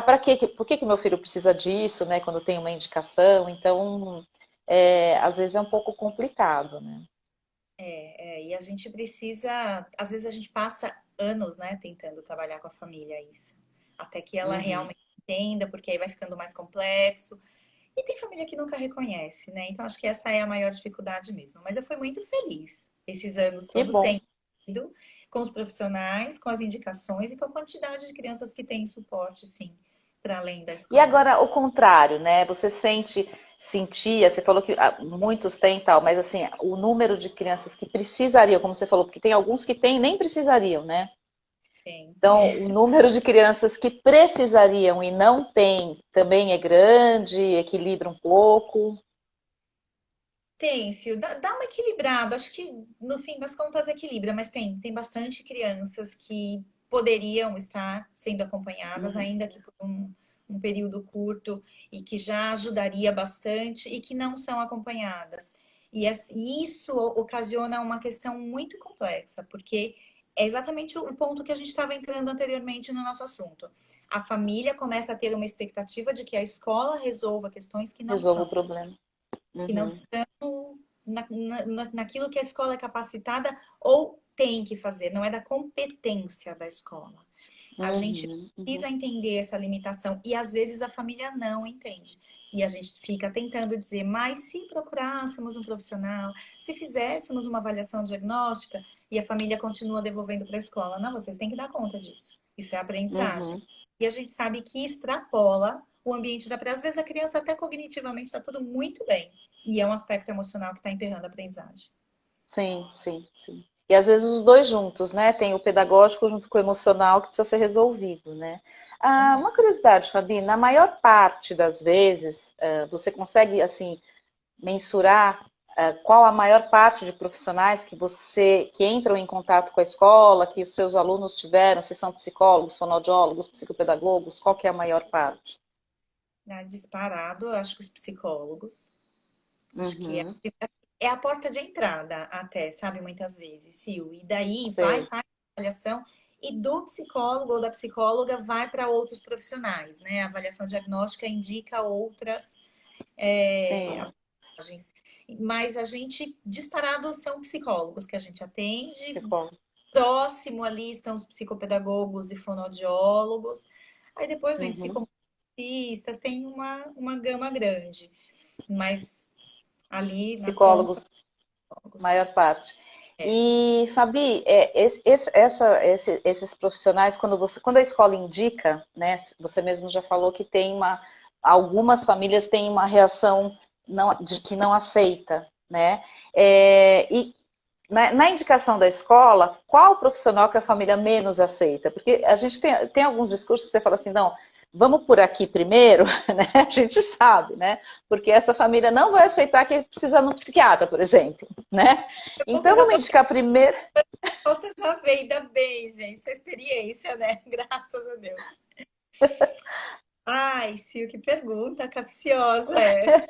Speaker 1: Para quê? Por que meu filho precisa disso, né? Quando tem uma indicação. Então, às vezes é um pouco complicado, né?
Speaker 2: E a gente precisa, às vezes a gente passa anos, né, tentando trabalhar com a família isso, até que ela
Speaker 1: Uhum.
Speaker 2: realmente entenda, porque aí vai ficando mais complexo. E tem família que nunca reconhece, né? Então acho que essa é a maior dificuldade mesmo. Mas eu fui muito feliz esses anos
Speaker 1: Que
Speaker 2: todos
Speaker 1: bom.
Speaker 2: tendo ido com os profissionais, com as indicações e com a quantidade de crianças que têm suporte, sim, para além da
Speaker 1: E
Speaker 2: escola.
Speaker 1: agora o contrário, né? Você sentia, você falou que muitos têm tal, mas assim, o número de crianças que precisariam, como você falou, porque tem alguns que têm nem precisariam, né?
Speaker 2: Tem.
Speaker 1: Então, o número de crianças que precisariam e não tem também é grande, equilibra um pouco.
Speaker 2: Tem, Sil, dá uma equilibrada. Acho que no fim das contas equilibra, mas tem bastante crianças que poderiam estar sendo acompanhadas,
Speaker 1: Uhum.
Speaker 2: ainda que por um período curto, e que já ajudaria bastante e que não são acompanhadas. E isso ocasiona uma questão muito complexa, porque é exatamente o ponto que a gente estava entrando anteriormente no nosso assunto. A família começa a ter uma expectativa de que a escola resolva questões
Speaker 1: Resolve o problema.
Speaker 2: que não
Speaker 1: Uhum.
Speaker 2: estão naquilo que a escola é capacitada ou tem que fazer, não é da competência da escola. A gente
Speaker 1: Uhum. Uhum.
Speaker 2: precisa entender essa limitação e às vezes a família não entende. E a gente fica tentando dizer, mas se procurássemos um profissional, se fizéssemos uma avaliação diagnóstica e a família continua devolvendo para a escola, não, vocês têm que dar conta disso. Isso é aprendizagem.
Speaker 1: Uhum.
Speaker 2: E a gente sabe que extrapola o ambiente da praia. Às vezes a criança até cognitivamente está tudo muito bem. E é um aspecto emocional que está emperrando a aprendizagem.
Speaker 1: Sim, sim, sim. E às vezes os dois juntos, né? Tem o pedagógico junto com o emocional que precisa ser resolvido, né? Uma curiosidade, Fabi, na maior parte das vezes, você consegue, assim, mensurar qual a maior parte de profissionais que entram em contato com a escola, que os seus alunos tiveram, se são psicólogos, fonoaudiólogos, psicopedagogos, qual que é a maior parte?
Speaker 2: Disparado, eu acho que os psicólogos. Acho que
Speaker 1: Uhum,
Speaker 2: é a porta de entrada até, sabe, muitas vezes, Sil. E daí vai,
Speaker 1: sei.
Speaker 2: faz a avaliação e do psicólogo ou da psicóloga vai para outros profissionais, né? A avaliação diagnóstica indica outras
Speaker 1: Sim,
Speaker 2: abordagens. Mas a gente, disparado, são psicólogos que a gente atende,
Speaker 1: psicólogo.
Speaker 2: próximo ali estão os psicopedagogos e fonoaudiólogos, aí depois vem
Speaker 1: Uhum.
Speaker 2: psicomotricistas, tem uma gama grande, mas ali na ponta,
Speaker 1: Psicólogos,
Speaker 2: psicólogos.
Speaker 1: maior parte.
Speaker 2: É.
Speaker 1: E, Fabi, esses profissionais, quando a escola indica, né, você mesmo já falou que algumas famílias têm uma reação que não aceita, né? E na indicação da escola, qual profissional que a família menos aceita? Porque a gente tem alguns discursos que você fala assim, não, vamos por aqui primeiro, né? A gente sabe, né? Porque essa família não vai aceitar que precisa de um psiquiatra, por exemplo, né?
Speaker 2: Bom que eu
Speaker 1: Então
Speaker 2: já
Speaker 1: vamos
Speaker 2: tô
Speaker 1: indicar primeiro.
Speaker 2: resposta já veio, ainda bem, gente. Essa experiência, né? Graças a Deus. Ai, Sil, que pergunta capciosa é essa.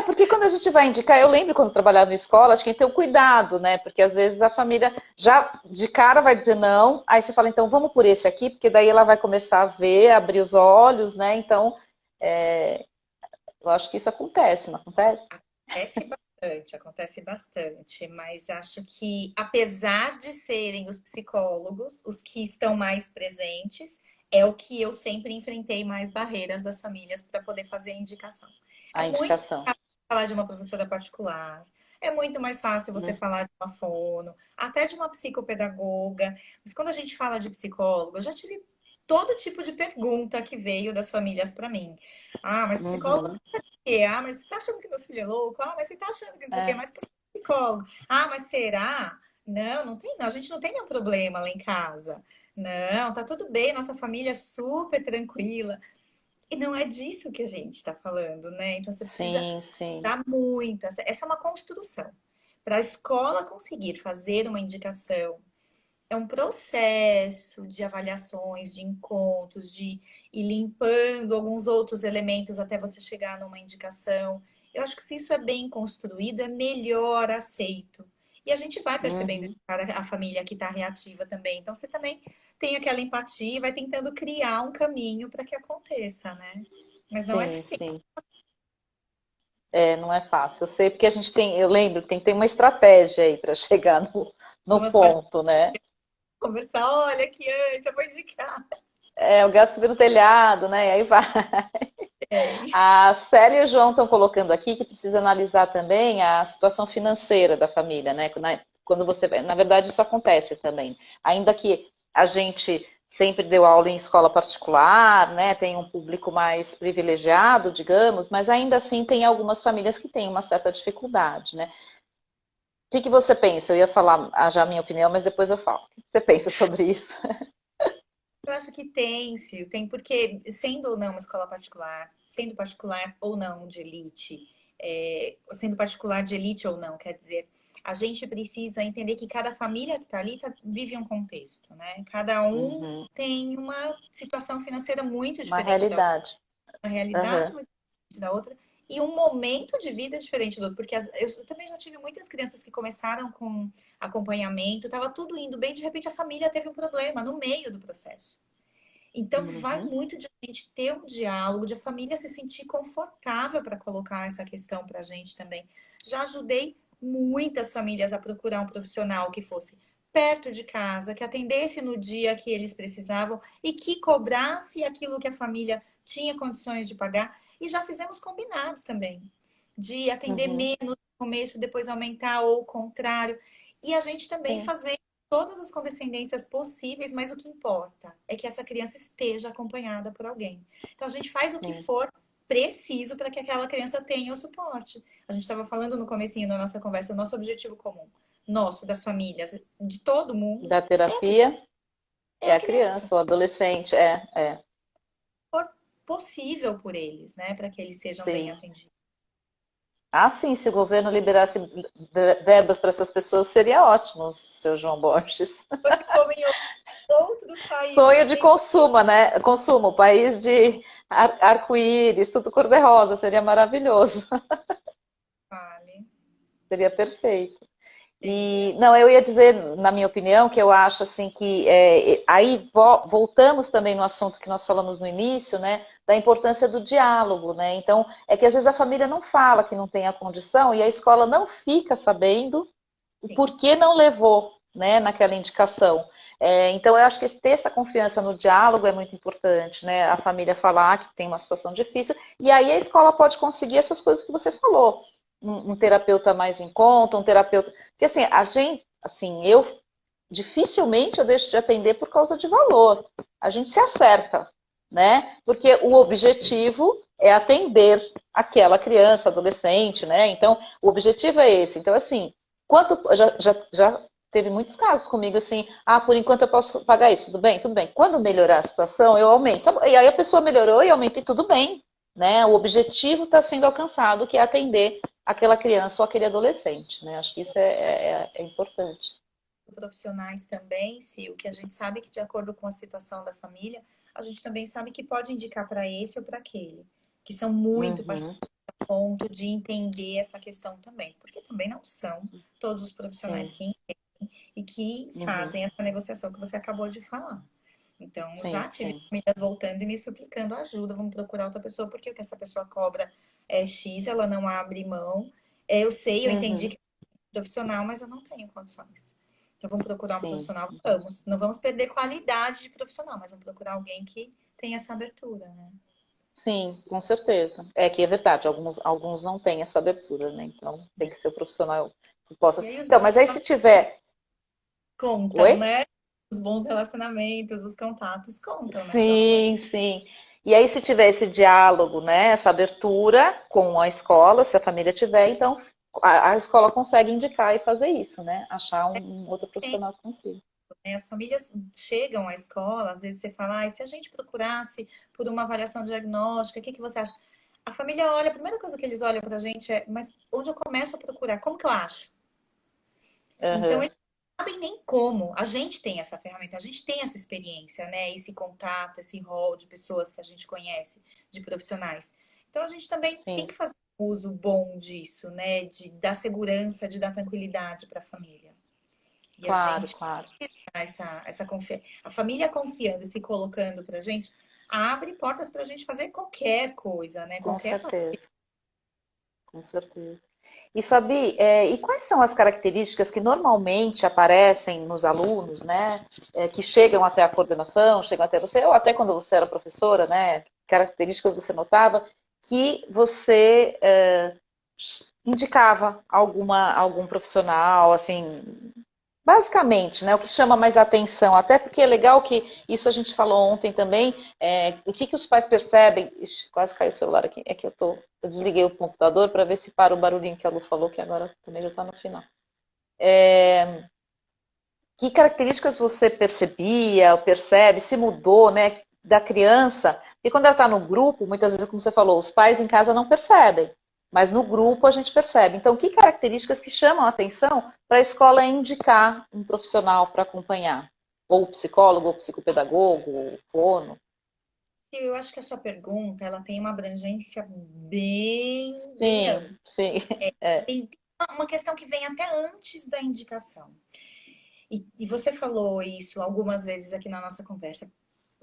Speaker 1: Porque quando a gente vai indicar, eu lembro quando eu trabalhava em escola, tinha que ter um cuidado, né? Porque às vezes a família já de cara vai dizer não, aí você fala, então vamos por esse aqui, porque daí ela vai começar a ver, abrir os olhos, né? Então, é, eu acho que isso acontece, não acontece?
Speaker 2: Acontece bastante, mas acho que, apesar de serem os psicólogos os que estão mais presentes, é o que eu sempre enfrentei mais barreiras das famílias para poder fazer a indicação. É
Speaker 1: A
Speaker 2: muito
Speaker 1: indicação.
Speaker 2: fácil falar de uma professora particular, é muito mais fácil você
Speaker 1: Hum.
Speaker 2: falar de uma fono, até de uma psicopedagoga, mas quando a gente fala de psicólogo, eu já tive todo tipo de pergunta que veio das famílias para mim. Ah, mas psicólogo
Speaker 1: Uhum.
Speaker 2: quê? Ah, mas você tá achando que meu filho é louco? Ah, mas você tá achando que não sei o quê?
Speaker 1: É,
Speaker 2: Mas por que psicólogo? Ah, mas será? Não, não tem, não. A gente não tem nenhum problema lá em casa. Não, tá tudo bem, nossa família é super tranquila. E não é disso que a gente está falando, né? Então você precisa
Speaker 1: sim, sim.
Speaker 2: dar muito. Essa é uma construção. Para a escola conseguir fazer uma indicação, é um processo de avaliações, de encontros, de ir limpando alguns outros elementos até você chegar numa indicação. Eu acho que se isso é bem construído, é melhor aceito. E a gente vai percebendo
Speaker 1: Uhum.
Speaker 2: a família que está reativa também. Então você também tem aquela empatia e vai tentando criar um caminho para que aconteça, né? Mas não é
Speaker 1: Sim,
Speaker 2: assim.
Speaker 1: sim. É, não é fácil. Eu sei porque eu lembro que tem que ter uma estratégia aí para chegar no
Speaker 2: Umas partes
Speaker 1: ponto, né?
Speaker 2: conversar, olha que antes, eu vou indicar.
Speaker 1: É, o gato subiu no telhado, né? E aí vai.
Speaker 2: É.
Speaker 1: A Célia e o João estão colocando aqui que precisa analisar também a situação financeira da família, né? Quando você, na verdade, isso acontece também. Ainda que a gente sempre deu aula em escola particular, né? Tem um público mais privilegiado, digamos, mas ainda assim tem algumas famílias que têm uma certa dificuldade, né? O que você pensa? Eu ia falar já a minha opinião, mas depois eu falo. O que você pensa sobre isso?
Speaker 2: Eu acho que tem, Sil, tem porque, sendo ou não uma escola particular, sendo particular ou não de elite, sendo particular de elite ou não, quer dizer, a gente precisa entender que cada família que está ali vive um contexto, né? Cada um
Speaker 1: Uhum.
Speaker 2: tem uma situação financeira muito
Speaker 1: Uma
Speaker 2: diferente da outra,
Speaker 1: realidade.
Speaker 2: uma realidade
Speaker 1: Uhum.
Speaker 2: muito diferente da outra, e um momento de vida diferente do outro, porque eu também já tive muitas crianças que começaram com acompanhamento, estava tudo indo bem, de repente a família teve um problema no meio do processo. Então, vai
Speaker 1: Uhum.
Speaker 2: muito de a gente ter um diálogo, de a família se sentir confortável para colocar essa questão para a gente também. Já ajudei muitas famílias a procurar um profissional que fosse perto de casa, que atendesse no dia que eles precisavam e que cobrasse aquilo que a família tinha condições de pagar. E já fizemos combinados também, de atender
Speaker 1: Uhum.
Speaker 2: menos no começo, depois aumentar, ou o contrário. E a gente também
Speaker 1: Sim,
Speaker 2: fazer todas as condescendências possíveis, mas o que importa é que essa criança esteja acompanhada por alguém. Então a gente faz o que
Speaker 1: sim.
Speaker 2: for preciso para que aquela criança tenha o suporte. A gente estava falando no comecinho da nossa conversa, o nosso objetivo comum, nosso, das famílias, de todo mundo,
Speaker 1: Da
Speaker 2: é a,
Speaker 1: terapia
Speaker 2: é
Speaker 1: é
Speaker 2: a
Speaker 1: a
Speaker 2: criança.
Speaker 1: criança, o adolescente, é,
Speaker 2: For possível por eles, né, para que eles sejam bem
Speaker 1: sim.
Speaker 2: atendidos.
Speaker 1: Ah, sim, se o governo liberasse verbas para essas pessoas, seria ótimo, seu João Borges.
Speaker 2: Depois que comem outros países
Speaker 1: Sonho
Speaker 2: que
Speaker 1: de
Speaker 2: têm
Speaker 1: consumo, né? Consumo, país de arco-íris, tudo cor-de-rosa, seria maravilhoso,
Speaker 2: vale.
Speaker 1: seria perfeito. E, não, eu ia dizer, na minha opinião, que eu acho assim que aí voltamos também no assunto que nós falamos no início, né, da importância do diálogo, né? Então, é que às vezes a família não fala que não tem a condição e a escola não fica sabendo o
Speaker 2: Sim.
Speaker 1: porquê não levou, né, naquela indicação. Então, eu acho que ter essa confiança no diálogo é muito importante, né? A família falar que tem uma situação difícil, e aí a escola pode conseguir essas coisas que você falou. Um terapeuta mais em conta, um terapeuta. Porque assim, a gente, assim, eu dificilmente eu deixo de atender por causa de valor. A gente se acerta, né? Porque o objetivo é atender aquela criança, adolescente, né? Então, o objetivo é esse. Então, assim, quanto já teve muitos casos comigo assim, por enquanto eu posso pagar isso, tudo bem? Tudo bem. Quando melhorar a situação, eu aumento. E aí a pessoa melhorou e aumentei, tudo bem, né? O objetivo está sendo alcançado, que é atender aquela criança ou aquele adolescente, né? Acho que isso é importante.
Speaker 2: Profissionais também, se o que a gente sabe que de acordo com a situação da família, a gente também sabe que pode indicar para esse ou para aquele, que são muito
Speaker 1: Uhum,
Speaker 2: a ponto de entender essa questão também, porque também não são todos os profissionais
Speaker 1: sim,
Speaker 2: que e que
Speaker 1: uhum,
Speaker 2: fazem essa negociação que você acabou de falar. Então,
Speaker 1: sim,
Speaker 2: já tive
Speaker 1: sim,
Speaker 2: famílias voltando e me suplicando ajuda, vamos procurar outra pessoa, porque o que essa pessoa cobra é X, ela não abre mão. Eu sei, eu entendi
Speaker 1: uhum,
Speaker 2: que é profissional, mas eu não tenho condições. Então, vamos procurar um
Speaker 1: sim.
Speaker 2: profissional? Vamos. Não vamos perder qualidade de profissional, mas vamos procurar alguém que tenha essa abertura, né?
Speaker 1: Sim, com certeza. É que é verdade, alguns não têm essa abertura, né? Então tem que ser o profissional que possa.
Speaker 2: E aí os
Speaker 1: Então, mas aí se tiver.
Speaker 2: contam,
Speaker 1: Oi?
Speaker 2: né? Os bons relacionamentos, os contatos contam nessa hora.
Speaker 1: Sim, sim. E aí, se tiver esse diálogo, né, essa abertura com a escola, se a família tiver, então a escola consegue indicar e fazer isso, né? Achar um outro profissional que consiga.
Speaker 2: As famílias chegam à escola, às vezes você fala, e se a gente procurasse por uma avaliação diagnóstica, o que que você acha? A família olha, a primeira coisa que eles olham pra gente é, mas onde eu começo a procurar? Como que eu acho? Então,
Speaker 1: Aham,
Speaker 2: eles não sabem nem como. A gente tem essa ferramenta, a gente tem essa experiência, né? Esse contato, esse rol de pessoas que a gente conhece, de profissionais. Então, a gente também tem
Speaker 1: sim,
Speaker 2: que fazer um uso bom disso, né? De dar segurança, de dar tranquilidade para a família. E a
Speaker 1: claro,
Speaker 2: gente
Speaker 1: claro.
Speaker 2: essa confiança. A família confiando e se colocando pra gente, abre portas pra gente fazer qualquer coisa, né?
Speaker 1: Com
Speaker 2: Qualquer
Speaker 1: certeza, com certeza. E Fabi, e quais são as características que normalmente aparecem nos alunos, né, que chegam até a coordenação, chegam até você, ou até quando você era professora, né, características você notava que você indicava algum profissional, assim, basicamente, né, o que chama mais atenção, até porque é legal que isso a gente falou ontem também, o que, que os pais percebem. Ixi, quase caiu o celular aqui, é que eu desliguei o computador para ver se para o barulhinho que a Lu falou, que agora também já está no final. Que características você percebia, ou percebe, se mudou, né, da criança? Porque quando ela está no grupo, muitas vezes, como você falou, os pais em casa não percebem, mas no grupo a gente percebe. Então, que características que chamam a atenção para a escola indicar um profissional para acompanhar? Ou psicólogo, ou psicopedagogo, ou fono?
Speaker 2: Eu acho que a sua pergunta, ela tem uma abrangência bem ampla.
Speaker 1: Sim, sim. É.
Speaker 2: Tem uma questão que vem até antes da indicação. E você falou isso algumas vezes aqui na nossa conversa.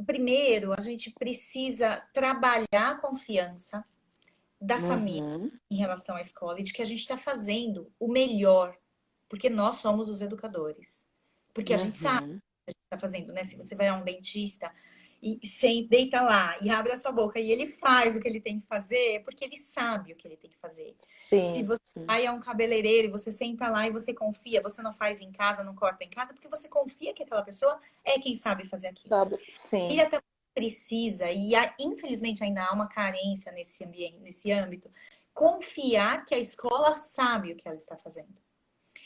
Speaker 2: Primeiro, a gente precisa trabalhar a confiança da família
Speaker 1: Uhum,
Speaker 2: em relação à escola e de que a gente está fazendo o melhor, porque nós somos os educadores. Porque a gente sabe o
Speaker 1: uhum.
Speaker 2: que a gente está fazendo, né? Se você vai a um dentista e sem, deita lá e abre a sua boca e ele faz o que ele tem que fazer, é porque ele sabe o que ele tem que fazer. Se
Speaker 1: Sim,
Speaker 2: você
Speaker 1: sim.
Speaker 2: vai a um cabeleireiro e você senta lá e você confia, você não faz em casa, não corta em casa, porque você confia que aquela pessoa é quem sabe fazer aquilo.
Speaker 1: Sabe? Sim.
Speaker 2: Família também precisa, e infelizmente ainda há uma carência nesse ambiente, nesse âmbito, confiar que a escola sabe o que ela está fazendo.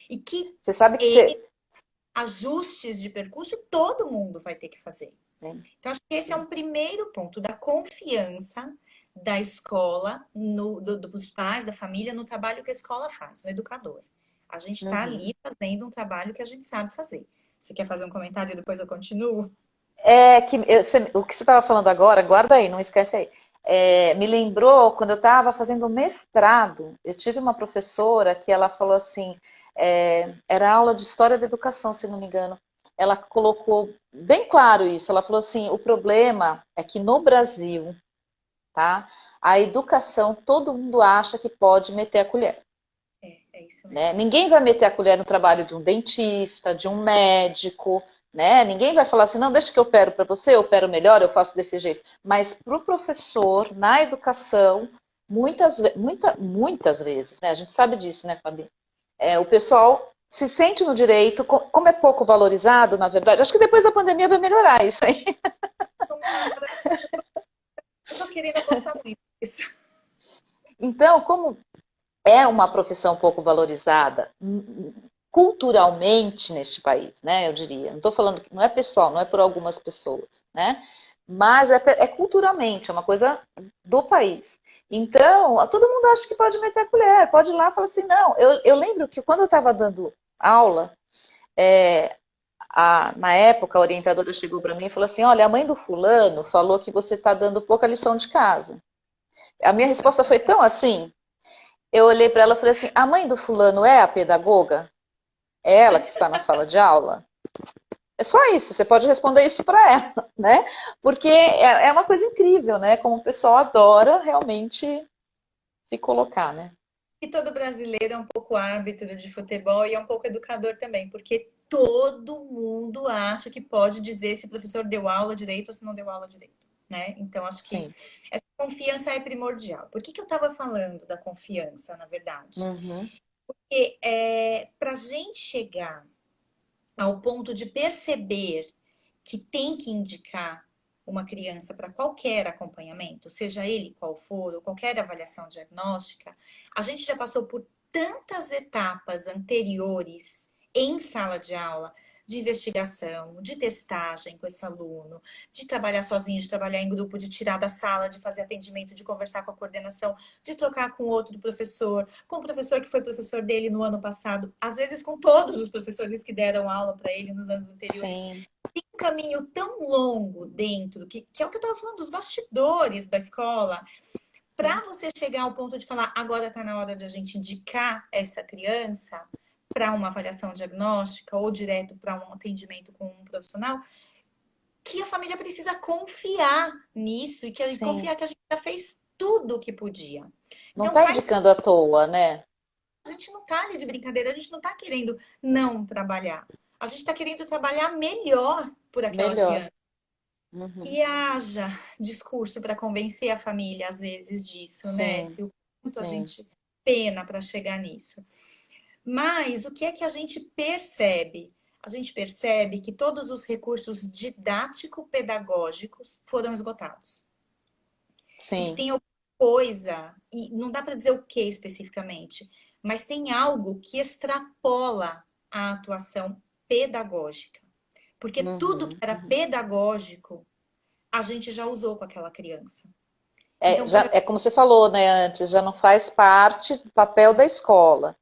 Speaker 2: E que
Speaker 1: Você sabe que você.
Speaker 2: ajustes de percurso todo mundo vai ter que fazer.
Speaker 1: Sim,
Speaker 2: Então, acho que esse é um primeiro ponto da confiança da escola, dos pais, da família, no trabalho que a escola faz, no educador. A gente está
Speaker 1: uhum.
Speaker 2: ali fazendo um trabalho que a gente sabe fazer. Você quer fazer um comentário e depois eu continuo?
Speaker 1: O que você estava falando agora, guarda aí, não esquece aí. Me lembrou quando eu estava fazendo mestrado, eu tive uma professora que ela falou assim: era aula de História da Educação, se não me engano. Ela colocou bem claro isso. Ela falou assim, o problema é que no Brasil, tá, a educação, todo mundo acha que pode meter a colher.
Speaker 2: É isso
Speaker 1: Né?
Speaker 2: mesmo.
Speaker 1: Ninguém vai meter a colher no trabalho de um dentista, de um médico, né? Ninguém vai falar assim, não, deixa que eu opero para você, eu opero melhor, eu faço desse jeito. Mas para o professor, na educação, muitas vezes, né? A gente sabe disso, né, Fabi? O pessoal se sente no direito, como é pouco valorizado, na verdade. Acho que depois da pandemia vai melhorar isso aí.
Speaker 2: Tomara. Eu tô querendo apostar muito nisso.
Speaker 1: Então, como é uma profissão pouco valorizada culturalmente neste país, né? Eu diria. Não estou falando que não é pessoal, não é por algumas pessoas, né? Mas é culturalmente, é uma coisa do país. Então, todo mundo acha que pode meter a colher, pode ir lá e falar assim, não. Eu lembro que quando eu estava dando aula, na época a orientadora chegou para mim e falou assim, olha, a mãe do fulano falou que você está dando pouca lição de casa. A minha resposta foi tão assim, eu olhei para ela e falei assim, a mãe do fulano é a pedagoga? É ela que está na sala de aula? É só isso, você pode responder isso para ela, né? Porque é uma coisa incrível, né? Como o pessoal adora realmente se colocar, né?
Speaker 2: E todo brasileiro é um pouco árbitro de futebol e é um pouco educador também, porque todo mundo acha que pode dizer se o professor deu aula direito ou se não deu aula direito, né? Então, acho que
Speaker 1: Sim.
Speaker 2: essa confiança é primordial. Por que eu estava falando da confiança, na verdade?
Speaker 1: Uhum.
Speaker 2: Porque para a gente chegar ao ponto de perceber que tem que indicar uma criança para qualquer acompanhamento, seja ele qual for, ou qualquer avaliação diagnóstica, a gente já passou por tantas etapas anteriores em sala de aula, de investigação, de testagem com esse aluno, de trabalhar sozinho, de trabalhar em grupo, de tirar da sala, de fazer atendimento, de conversar com a coordenação, de trocar com outro professor, com o professor que foi professor dele no ano passado, às vezes com todos os professores que deram aula para ele nos anos anteriores.
Speaker 1: Sim.
Speaker 2: Tem um caminho tão longo dentro, que é o que eu estava falando dos bastidores da escola, para você chegar ao ponto de falar, agora está na hora de a gente indicar essa criança para uma avaliação diagnóstica ou direto para um atendimento com um profissional, que a família precisa confiar nisso e
Speaker 1: Sim.
Speaker 2: confiar que a gente já fez tudo o que podia.
Speaker 1: Não
Speaker 2: Então,
Speaker 1: está
Speaker 2: quais
Speaker 1: indicando à toa, né?
Speaker 2: a gente não está ali de brincadeira, a gente não está querendo não trabalhar. A gente está querendo trabalhar melhor por aquela
Speaker 1: Melhor.
Speaker 2: criança.
Speaker 1: Uhum.
Speaker 2: E haja discurso para convencer a família, às vezes, disso, né?
Speaker 1: Sim,
Speaker 2: Se o quanto a
Speaker 1: sim,
Speaker 2: gente pena para chegar nisso. Mas o que é que a gente percebe? A gente percebe que todos os recursos didático-pedagógicos foram esgotados. E que
Speaker 1: sim.
Speaker 2: tem alguma coisa, e não dá para dizer o que especificamente, mas tem algo que extrapola a atuação pedagógica. Porque tudo que
Speaker 1: Uhum,
Speaker 2: era
Speaker 1: uhum.
Speaker 2: pedagógico, a gente já usou com aquela criança. Então, por
Speaker 1: Já, é como você falou, né, antes, já não faz parte do papel da escola.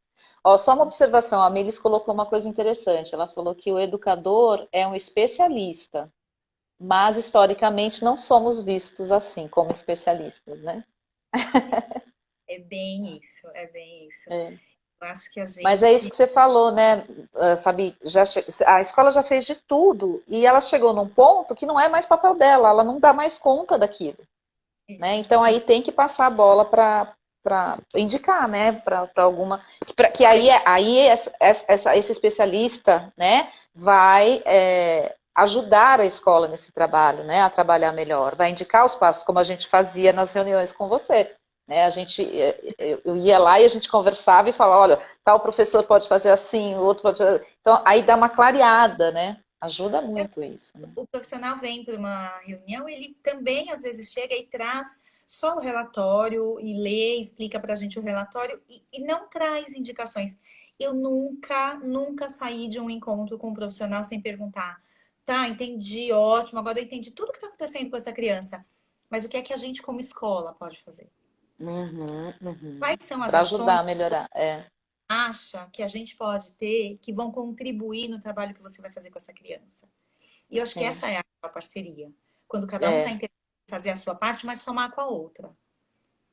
Speaker 1: Ó, só uma observação, a Milis colocou uma coisa interessante. Ela falou que o educador é um especialista, mas historicamente não somos vistos assim, como especialistas, né?
Speaker 2: é bem isso, é bem isso.
Speaker 1: É.
Speaker 2: Eu acho que a
Speaker 1: Mas é isso
Speaker 2: gente
Speaker 1: que você falou, né, Fabi? A escola já fez de tudo e ela chegou num ponto que não é mais papel dela, ela não dá mais conta daquilo. Né?
Speaker 2: isso.
Speaker 1: Então aí tem que passar a bola para indicar, né, para alguma, que
Speaker 2: Não,
Speaker 1: aí esse especialista, né, vai ajudar a escola nesse trabalho, né, a trabalhar melhor, vai indicar os passos como a gente fazia nas reuniões com você, né, eu ia lá e a gente conversava e falava, olha, tal professor pode fazer assim, o outro pode fazer, então aí dá uma clareada, né, ajuda muito isso, né?
Speaker 2: o profissional vem para uma reunião, ele também às vezes chega e traz só o relatório e lê, explica para a gente o relatório e não traz indicações. Eu nunca saí de um encontro com um profissional sem perguntar. Tá, entendi, ótimo, agora eu entendi tudo que está acontecendo com essa criança. Mas o que é que a gente, como escola, pode fazer?
Speaker 1: Uhum, uhum.
Speaker 2: Quais são as
Speaker 1: Para
Speaker 2: ações
Speaker 1: ajudar a melhorar,
Speaker 2: acha que a gente pode ter que vão contribuir no trabalho que você vai fazer com essa criança? E eu acho que
Speaker 1: sim.
Speaker 2: essa é a parceria. Quando cada um está
Speaker 1: É,
Speaker 2: interessado em fazer a sua parte, mas somar com a outra.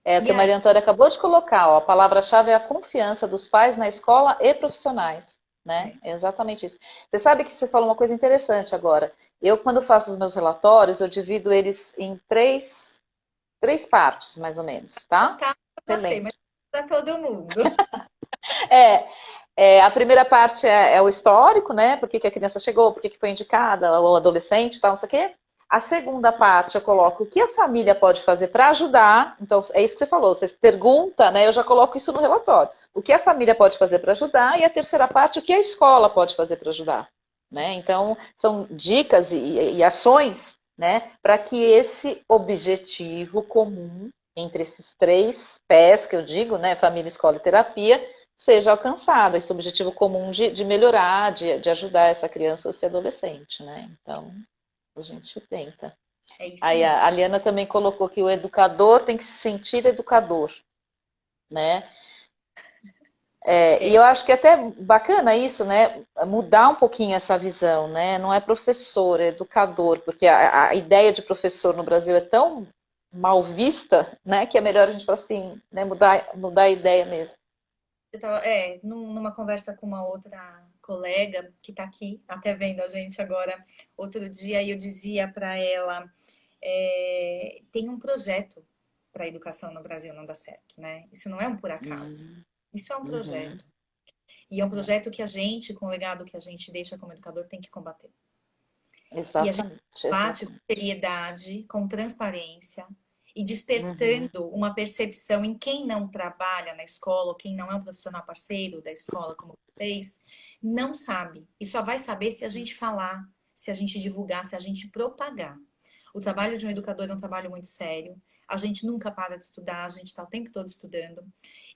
Speaker 1: É o
Speaker 2: E
Speaker 1: que a
Speaker 2: aí,
Speaker 1: Maria Antônia acabou de colocar, ó, a palavra-chave é a confiança dos pais na escola e profissionais, né?
Speaker 2: é,
Speaker 1: É exatamente isso. Você sabe que você falou uma coisa interessante agora. Eu, quando faço os meus relatórios, eu divido eles em três partes, mais ou menos,
Speaker 2: o
Speaker 1: tá?
Speaker 2: caso eu
Speaker 1: Você
Speaker 2: já sei,
Speaker 1: lembra?
Speaker 2: mas para todo mundo.
Speaker 1: É, a primeira parte é o histórico, né? Por que que a criança chegou, por que que foi indicada, ou adolescente, tal, não sei o quê. A segunda parte eu coloco o que a família pode fazer para ajudar. Então, é isso que você falou. Você pergunta, né? Eu já coloco isso no relatório. O que a família pode fazer para ajudar? E a terceira parte, o que a escola pode fazer para ajudar, né? Então, são dicas e ações, né? Para que esse objetivo comum entre esses três pés que eu digo, né? Família, escola e terapia, seja alcançado, esse objetivo comum de melhorar, de ajudar essa criança ou esse adolescente, né? Então, a gente tenta.
Speaker 2: É isso
Speaker 1: Aí
Speaker 2: mesmo.
Speaker 1: a Liana também colocou que o educador tem que se sentir educador, né? E
Speaker 2: É,
Speaker 1: eu acho que é até bacana isso, né? Mudar um pouquinho essa visão, né? Não é professor, é educador, porque a ideia de professor no Brasil é tão mal vista, né? Que é melhor a gente falar assim, né? Mudar a ideia mesmo.
Speaker 2: eu tava, numa conversa com uma outra colega que está aqui, até vendo a gente agora outro dia, e eu dizia para ela, tem um projeto para a educação no Brasil não dar certo, né? Isso não é um por acaso.
Speaker 1: Uhum,
Speaker 2: Isso é um
Speaker 1: uhum,
Speaker 2: projeto. E é um projeto que a gente, com o legado que a gente deixa como educador, tem que combater. E a gente
Speaker 1: exatamente,
Speaker 2: bate com
Speaker 1: exatamente.
Speaker 2: seriedade, com transparência e
Speaker 1: Uhum,
Speaker 2: despertando uma percepção em quem não trabalha na escola, ou quem não é um profissional parceiro da escola como vocês, não sabe. E só vai saber se a gente falar, se a gente divulgar, se a gente propagar. O trabalho de um educador é um trabalho muito sério. A gente nunca para de estudar, a gente está o tempo todo estudando.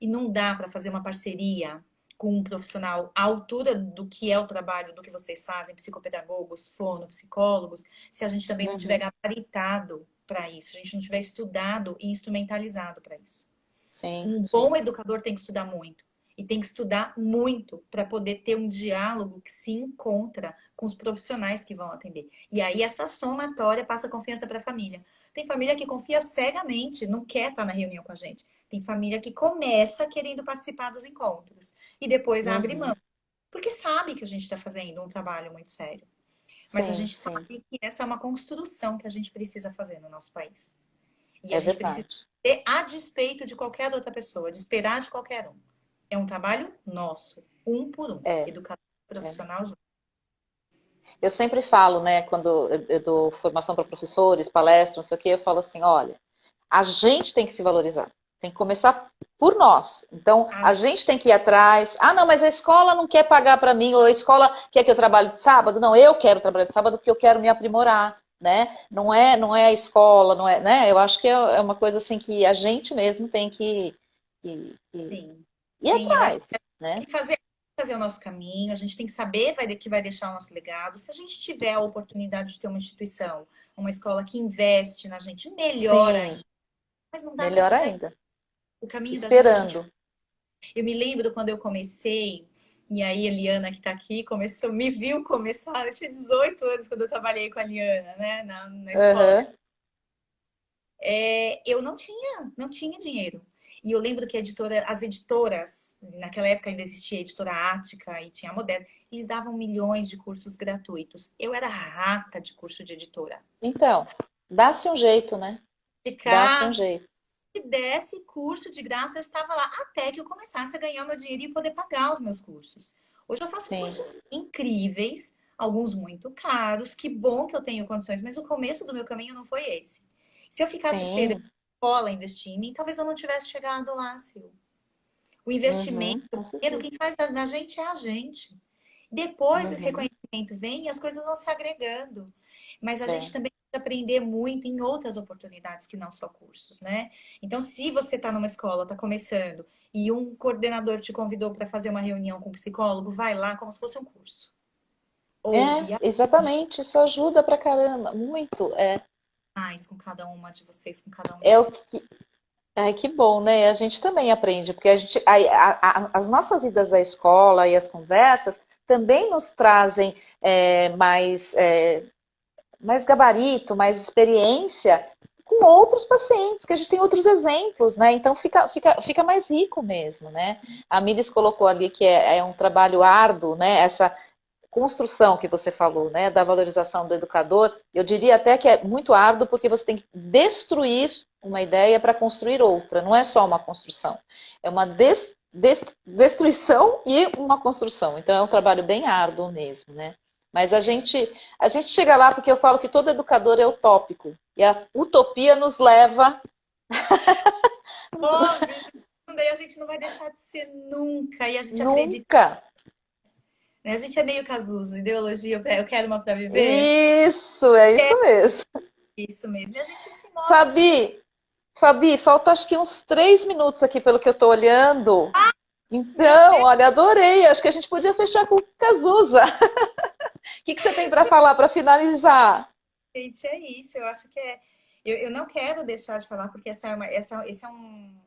Speaker 2: E não dá para fazer uma parceria com um profissional à altura do que é o trabalho, do que vocês fazem, psicopedagogos, fono, psicólogos, se a gente também não tiver
Speaker 1: uhum.
Speaker 2: gabaritado para isso, se a gente não tiver estudado e instrumentalizado para isso.
Speaker 1: Sim,
Speaker 2: Um
Speaker 1: sim.
Speaker 2: bom educador tem que estudar muito. E tem que estudar muito para poder ter um diálogo que se encontra com os profissionais que vão atender. E aí essa somatória passa confiança para a família. Tem família que confia cegamente, não quer estar na reunião com a gente. Tem família que começa querendo participar dos encontros e depois abre mão,
Speaker 1: Uhum.
Speaker 2: porque sabe que a gente está fazendo um trabalho muito sério. Mas a
Speaker 1: Sim,
Speaker 2: gente
Speaker 1: sim.
Speaker 2: sabe que essa é uma construção que a gente precisa fazer no nosso país. E a
Speaker 1: É
Speaker 2: gente precisa
Speaker 1: verdade.
Speaker 2: ter a despeito de qualquer outra pessoa, de esperar de qualquer um. É um trabalho nosso, um por um,
Speaker 1: É,
Speaker 2: educador
Speaker 1: é.
Speaker 2: profissional junto.
Speaker 1: Eu sempre falo, né, quando eu dou formação para professores, palestras, não sei o quê, eu falo assim, olha, a gente tem que se valorizar. Tem que começar por nós. Então,
Speaker 2: A
Speaker 1: a
Speaker 2: gente
Speaker 1: gente tem que ir atrás. Ah, não, mas a escola não quer pagar para mim, ou a escola quer que eu trabalhe de sábado. Não, eu quero trabalhar de sábado porque eu quero me aprimorar, né? Não é a escola, não é, né? Eu acho que é uma coisa assim que a gente mesmo tem que
Speaker 2: tem,
Speaker 1: ir
Speaker 2: tem, eu acho
Speaker 1: atrás,
Speaker 2: que
Speaker 1: né?
Speaker 2: tem que fazer o nosso caminho, a gente tem que saber que vai deixar o nosso legado. Se a gente tiver a oportunidade de ter uma instituição, uma escola que investe na gente, melhor
Speaker 1: Sim,
Speaker 2: ainda. Mas não dá para
Speaker 1: melhor
Speaker 2: ficar
Speaker 1: ainda.
Speaker 2: o caminho da gente, a gente.
Speaker 1: Esperando.
Speaker 2: Eu me lembro quando eu comecei, e aí a Liana que está aqui começou, me viu começar, eu tinha 18 anos quando eu trabalhei com a Liana, né, na escola.
Speaker 1: Uhum.
Speaker 2: Eu não tinha dinheiro. E eu lembro que as editoras, naquela época ainda existia a editora Ática e tinha a Moderna, eles davam milhões de cursos gratuitos. Eu era rata de curso de editora.
Speaker 1: Então, dá-se um jeito, né?
Speaker 2: De
Speaker 1: Dá-se um
Speaker 2: cá,
Speaker 1: jeito.
Speaker 2: se desse curso de graça, eu estava lá até que eu começasse a ganhar meu dinheiro e poder pagar os meus cursos. Hoje eu faço
Speaker 1: Sim,
Speaker 2: cursos incríveis, alguns muito caros. Que bom que eu tenho condições, mas o começo do meu caminho não foi esse. Se eu ficasse esperando
Speaker 1: sim.
Speaker 2: a escola investir em mim, talvez eu não tivesse chegado lá, Sil. O investimento,
Speaker 1: Uhum, com
Speaker 2: o dinheiro,
Speaker 1: certeza.
Speaker 2: quem faz na gente é a gente. Depois esse
Speaker 1: Uhum,
Speaker 2: reconhecimento vem e as coisas vão se agregando. Mas a gente
Speaker 1: é.
Speaker 2: também precisa aprender muito em outras oportunidades que não só cursos, né? Então, se você está numa escola, está começando, e um coordenador te convidou para fazer uma reunião com um psicólogo, vai lá como se fosse um curso. Ouve
Speaker 1: Exatamente. Isso ajuda pra caramba. Muito.
Speaker 2: mais com cada uma de vocês, com cada um de
Speaker 1: É o
Speaker 2: vocês.
Speaker 1: que. Ai, que bom, né? A gente também aprende, porque as nossas idas à escola e as conversas também nos trazem mais gabarito, mais experiência com outros pacientes, que a gente tem outros exemplos, né? Então fica mais rico mesmo, né? A Miris colocou ali que é um trabalho árduo, né? Essa construção que você falou, né? Da valorização do educador, eu diria até que é muito árduo porque você tem que destruir uma ideia para construir outra, não é só uma construção, é uma destruição e uma construção. Então é um trabalho bem árduo mesmo, né? Mas a gente chega lá porque eu falo que todo educador é utópico. E a utopia nos leva...
Speaker 2: Óbvio, daí a gente não vai deixar de ser nunca. E a gente acredita.
Speaker 1: Nunca.
Speaker 2: Né? A gente é meio Cazuza, ideologia, eu quero uma para viver.
Speaker 1: Isso, é isso mesmo.
Speaker 2: Isso mesmo. E a gente se move assim.
Speaker 1: Fabi, falta acho que uns 3 minutos aqui pelo que eu tô olhando. Então, olha, adorei. Acho que a gente podia fechar com o Cazuza. O que você tem para falar para finalizar?
Speaker 2: Gente, é isso. Eu acho que é. Eu não quero deixar de falar, porque essa é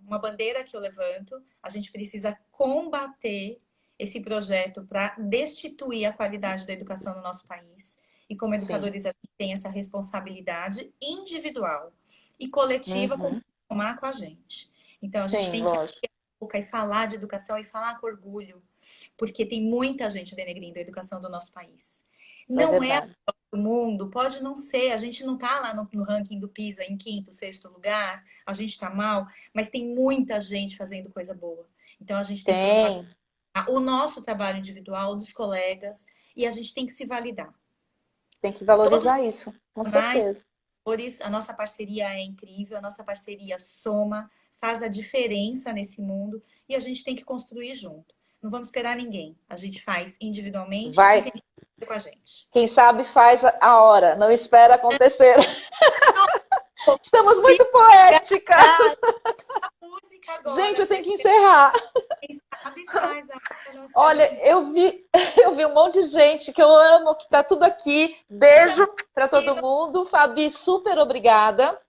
Speaker 2: uma bandeira que eu levanto. A gente precisa combater esse projeto para destituir a qualidade da educação no nosso país. E como educadores, a gente tem essa responsabilidade individual e coletiva com tomar com a gente. Então, a gente tem que abrir a boca e falar de educação e falar com orgulho, porque tem muita gente denegrindo a educação do nosso país. Não é do mundo, pode não ser, a gente não tá lá no ranking do PISA em 5º, 6º lugar, a gente tá mal, mas tem muita gente fazendo coisa boa. Então a gente tem que o nosso trabalho individual, dos colegas, e a gente tem que se validar.
Speaker 1: Tem que valorizar isso, com certeza.
Speaker 2: A nossa parceria é incrível, a nossa parceria soma, faz a diferença nesse mundo e a gente tem que construir junto. Não vamos esperar ninguém, a gente faz individualmente com a gente.
Speaker 1: Quem sabe faz a hora, não espera acontecer. Estamos muito poéticas. Gente, eu tenho que encerrar.
Speaker 2: Quem sabe faz a hora.
Speaker 1: Olha, eu vi um monte de gente que eu amo, que tá tudo aqui. Beijo para todo mundo. Fabi, super obrigada.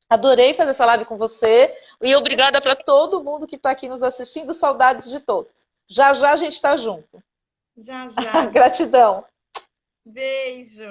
Speaker 1: Adorei fazer essa live com você. E obrigada para todo mundo que está aqui nos assistindo. Saudades de todos. Já já a gente está junto.
Speaker 2: Já já.
Speaker 1: Gratidão.
Speaker 2: Beijo.